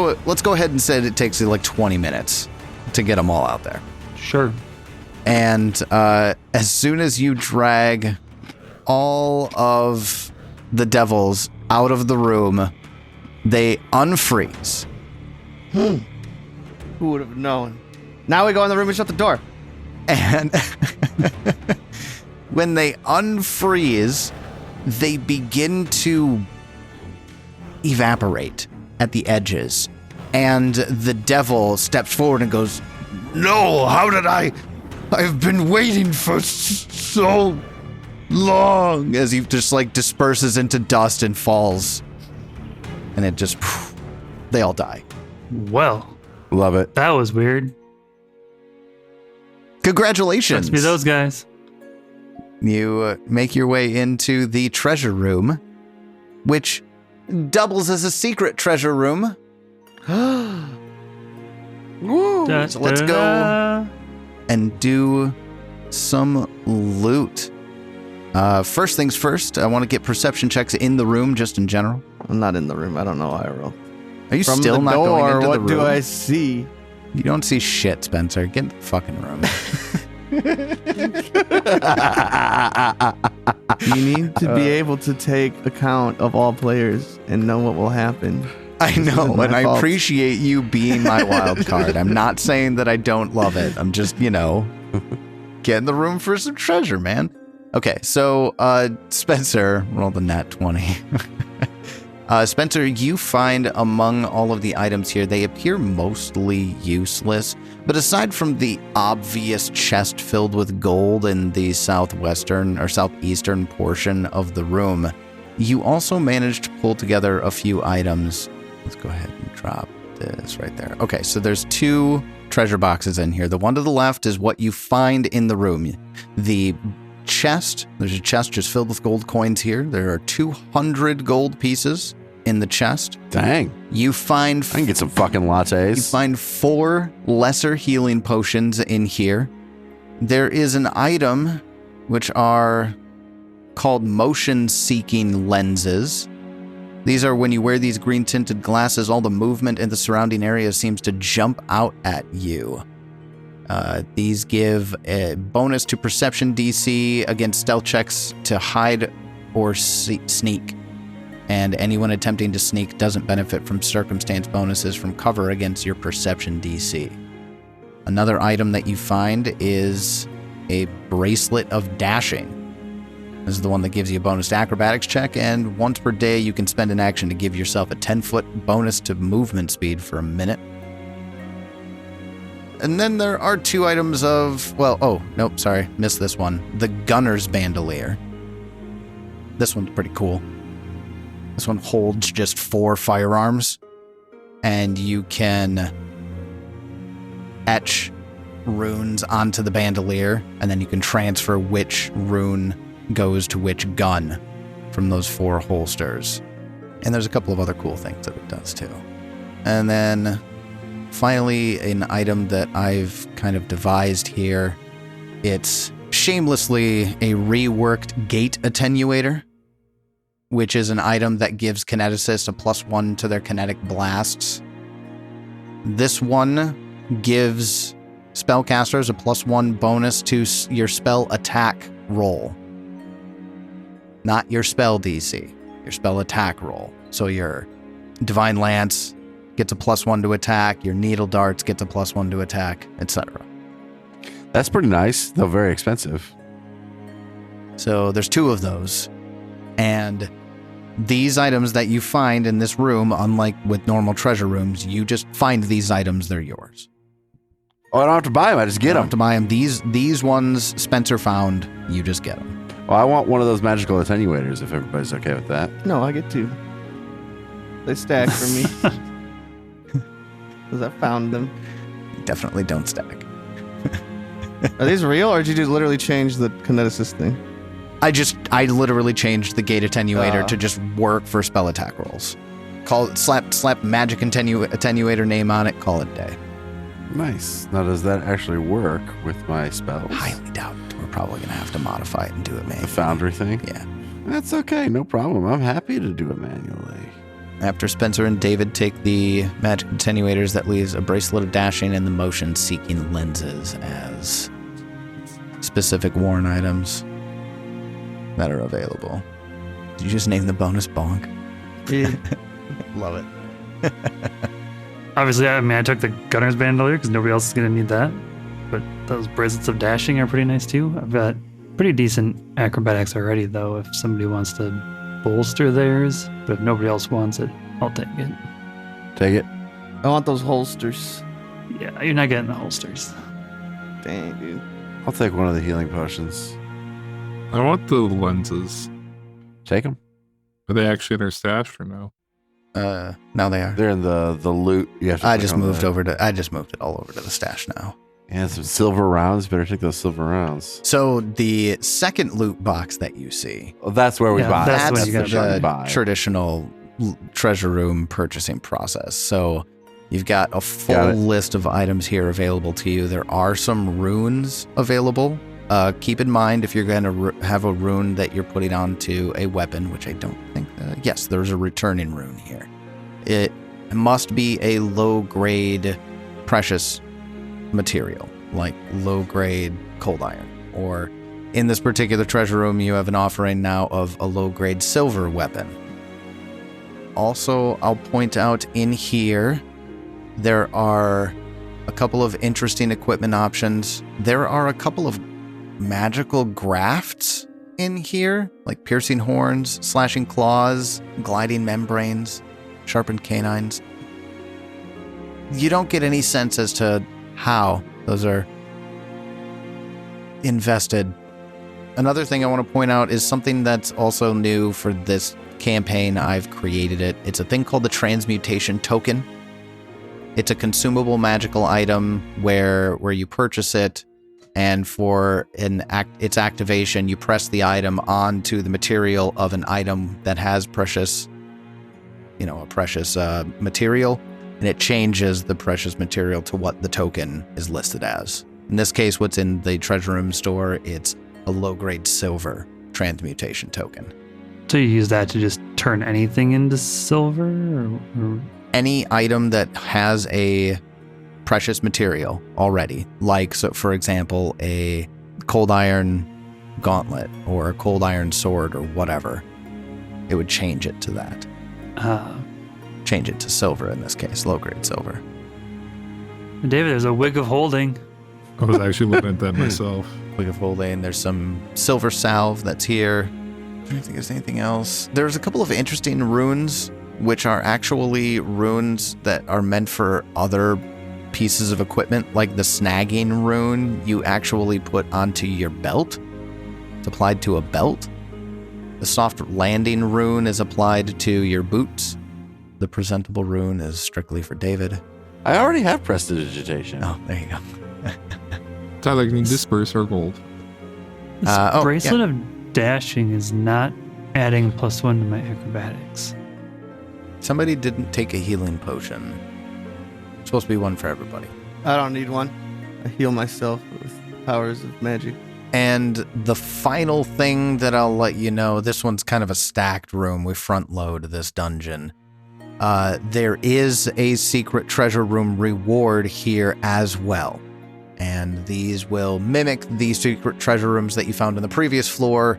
go ahead and say it takes you like 20 minutes to get them all out there. Sure. And as soon as you drag all of the devils out of the room, they unfreeze. Who would have known? Now we go in the room and shut the door. And when they unfreeze, they begin to evaporate at the edges. And the devil steps forward and goes, "No, how did I've been waiting for so long," as he just like disperses into dust and falls. And it just, they all die. Well, Love it. that was weird. Congratulations. Must be those guys. You make your way into the treasure room, which doubles as a secret treasure room. Woo! So let's go and do some loot. First things first, I want to get perception checks in the room just in general. I'm not in the room. I don't know why I rolled. Are you From still the not door, going into the room? what do I see? You don't see shit, Spencer. Get in the fucking room. You need to be able to take account of all players and know what will happen. I know, isn't my and I fault. appreciate you being my wild card. I'm not saying that I don't love it. I'm just, get in the room for some treasure, man. Okay, so Spencer, roll the nat 20. Spencer, you find among all of the items here, they appear mostly useless, but aside from the obvious chest filled with gold in the southwestern or southeastern portion of the room, you also managed to pull together a few items. Let's go ahead and drop this right there. Okay, so there's 2 treasure boxes in here. The one to the left is what you find in the room. The chest, there's a chest just filled with gold coins here. There are 200 gold pieces in the chest. Dang. You find I can get some fucking lattes. You find 4 lesser healing potions in here. There is an item which are called motion-seeking lenses. These are when you wear these green-tinted glasses, all the movement in the surrounding area seems to jump out at you. These give a bonus to perception DC against stealth checks to hide or sneak. And anyone attempting to sneak doesn't benefit from circumstance bonuses from cover against your perception DC. Another item that you find is a bracelet of dashing. This is the one that gives you a bonus to acrobatics check, and once per day you can spend an action to give yourself a 10-foot bonus to movement speed for a minute. And then there are 2 items of, missed this one. The Gunner's Bandolier. This one's pretty cool. This one holds just 4 firearms, and you can etch runes onto the bandolier, and then you can transfer which rune goes to which gun from those 4 holsters. And there's a couple of other cool things that it does too. And then finally, an item that I've kind of devised here. It's shamelessly a reworked gate attenuator, which is an item that gives kineticists a +1 to their kinetic blasts. This one gives spellcasters a +1 bonus to your spell attack roll. Not your spell DC, your spell attack roll. So your Divine Lance gets a +1 to attack, your Needle Darts gets a +1 to attack, etc. That's pretty nice, though very expensive. So there's 2 of those. And these items that you find in this room, unlike with normal treasure rooms, you just find these items, they're yours. Oh, I don't have to buy them, I just get You don't them. have to buy them. These ones Spencer found, you just get them. Well, I want one of those magical attenuators if everybody's okay with that. No, I get 2. They stack for me. Because I found them. Definitely don't stack. Are these real, or did you literally change the kineticist thing? I literally changed the gate attenuator to just work for spell attack rolls. slap magic attenuator name on it, call it a day. Nice. Now, does that actually work with my spells? Highly doubt it. We're probably going to have to modify it and do it manually. The foundry thing? Yeah. That's okay. No problem. I'm happy to do it manually. After Spencer and David take the magic attenuators, that leaves a bracelet of dashing and the motion-seeking lenses as specific worn items that are available. Did you just name the bonus bonk? Yeah. Love it. Obviously, I took the gunner's bandolier because nobody else is going to need that. But those bracelets of dashing are pretty nice too. I've got pretty decent acrobatics already, though, if somebody wants to bolster theirs. But if nobody else wants it, I'll take it. Take it. I want those holsters. Yeah, you're not getting the holsters. Dang, dude. I'll take one of the healing potions. I want the lenses. Take them. Are they actually in our stash or no? Now they are. They're in the loot. You have to I click just on moved the- I just moved it all over to the stash now. Yeah, some silver rounds. Better take those silver rounds. So the second loot box that you see, Oh, that's where we Yeah, buy. that's what you the gotta shit we the buy. traditional treasure room purchasing process. So you've got a Got full it. list of items here available to you. There are some runes available. Keep in mind if you're going to have a rune that you're putting onto a weapon, which I don't think. Yes, there's a returning rune here. It must be a low-grade precious material, like low-grade cold iron. Or in this particular treasure room, you have an offering now of a low-grade silver weapon. Also, I'll point out in here, there are a couple of interesting equipment options. There are a couple of magical grafts in here, like piercing horns, slashing claws, gliding membranes, sharpened canines. You don't get any sense as to how those are invested. Another thing I want to point out is something that's also new for this campaign. I've created it. It's a thing called the transmutation token. It's a consumable magical item where you purchase it, and for its activation, you press the item onto the material of an item that has a precious material, and it changes the precious material to what the token is listed as. In this case, what's in the treasure room store, it's a low-grade silver transmutation token. So you use that to just turn anything into silver? Or Any item that has a precious material already, like, so for example, a cold iron gauntlet or a cold iron sword or whatever, it would change it to that. Change it to silver in this case, low-grade silver. David, there's a wig of holding. I was actually looking at that myself. Wig of Holding. There's some silver salve that's here. I don't think there's anything else. There's a couple of interesting runes, which are actually runes that are meant for other pieces of equipment, like the snagging rune you actually put onto your belt. It's applied to a belt. The soft landing rune is applied to your boots. The presentable rune is strictly for David. I already have prestidigitation. Oh, there you go. Tyler, can you disperse our gold? This oh, bracelet of dashing is not adding +1 to my acrobatics. Somebody didn't take a healing potion. It's supposed to be one for everybody. I don't need one. I heal myself with powers of magic. And the final thing that I'll let you know, this one's kind of a stacked room. We front load this dungeon. There is a secret treasure room reward here as well. And these will mimic the secret treasure rooms that you found on the previous floor,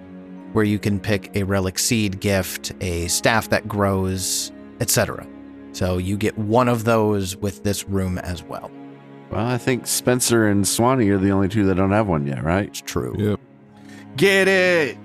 where you can pick a relic seed gift, a staff that grows, etc. So you get one of those with this room as well. Well, I think Spencer and Swanee are the only two that don't have one yet, right? It's true. Yep. Get it!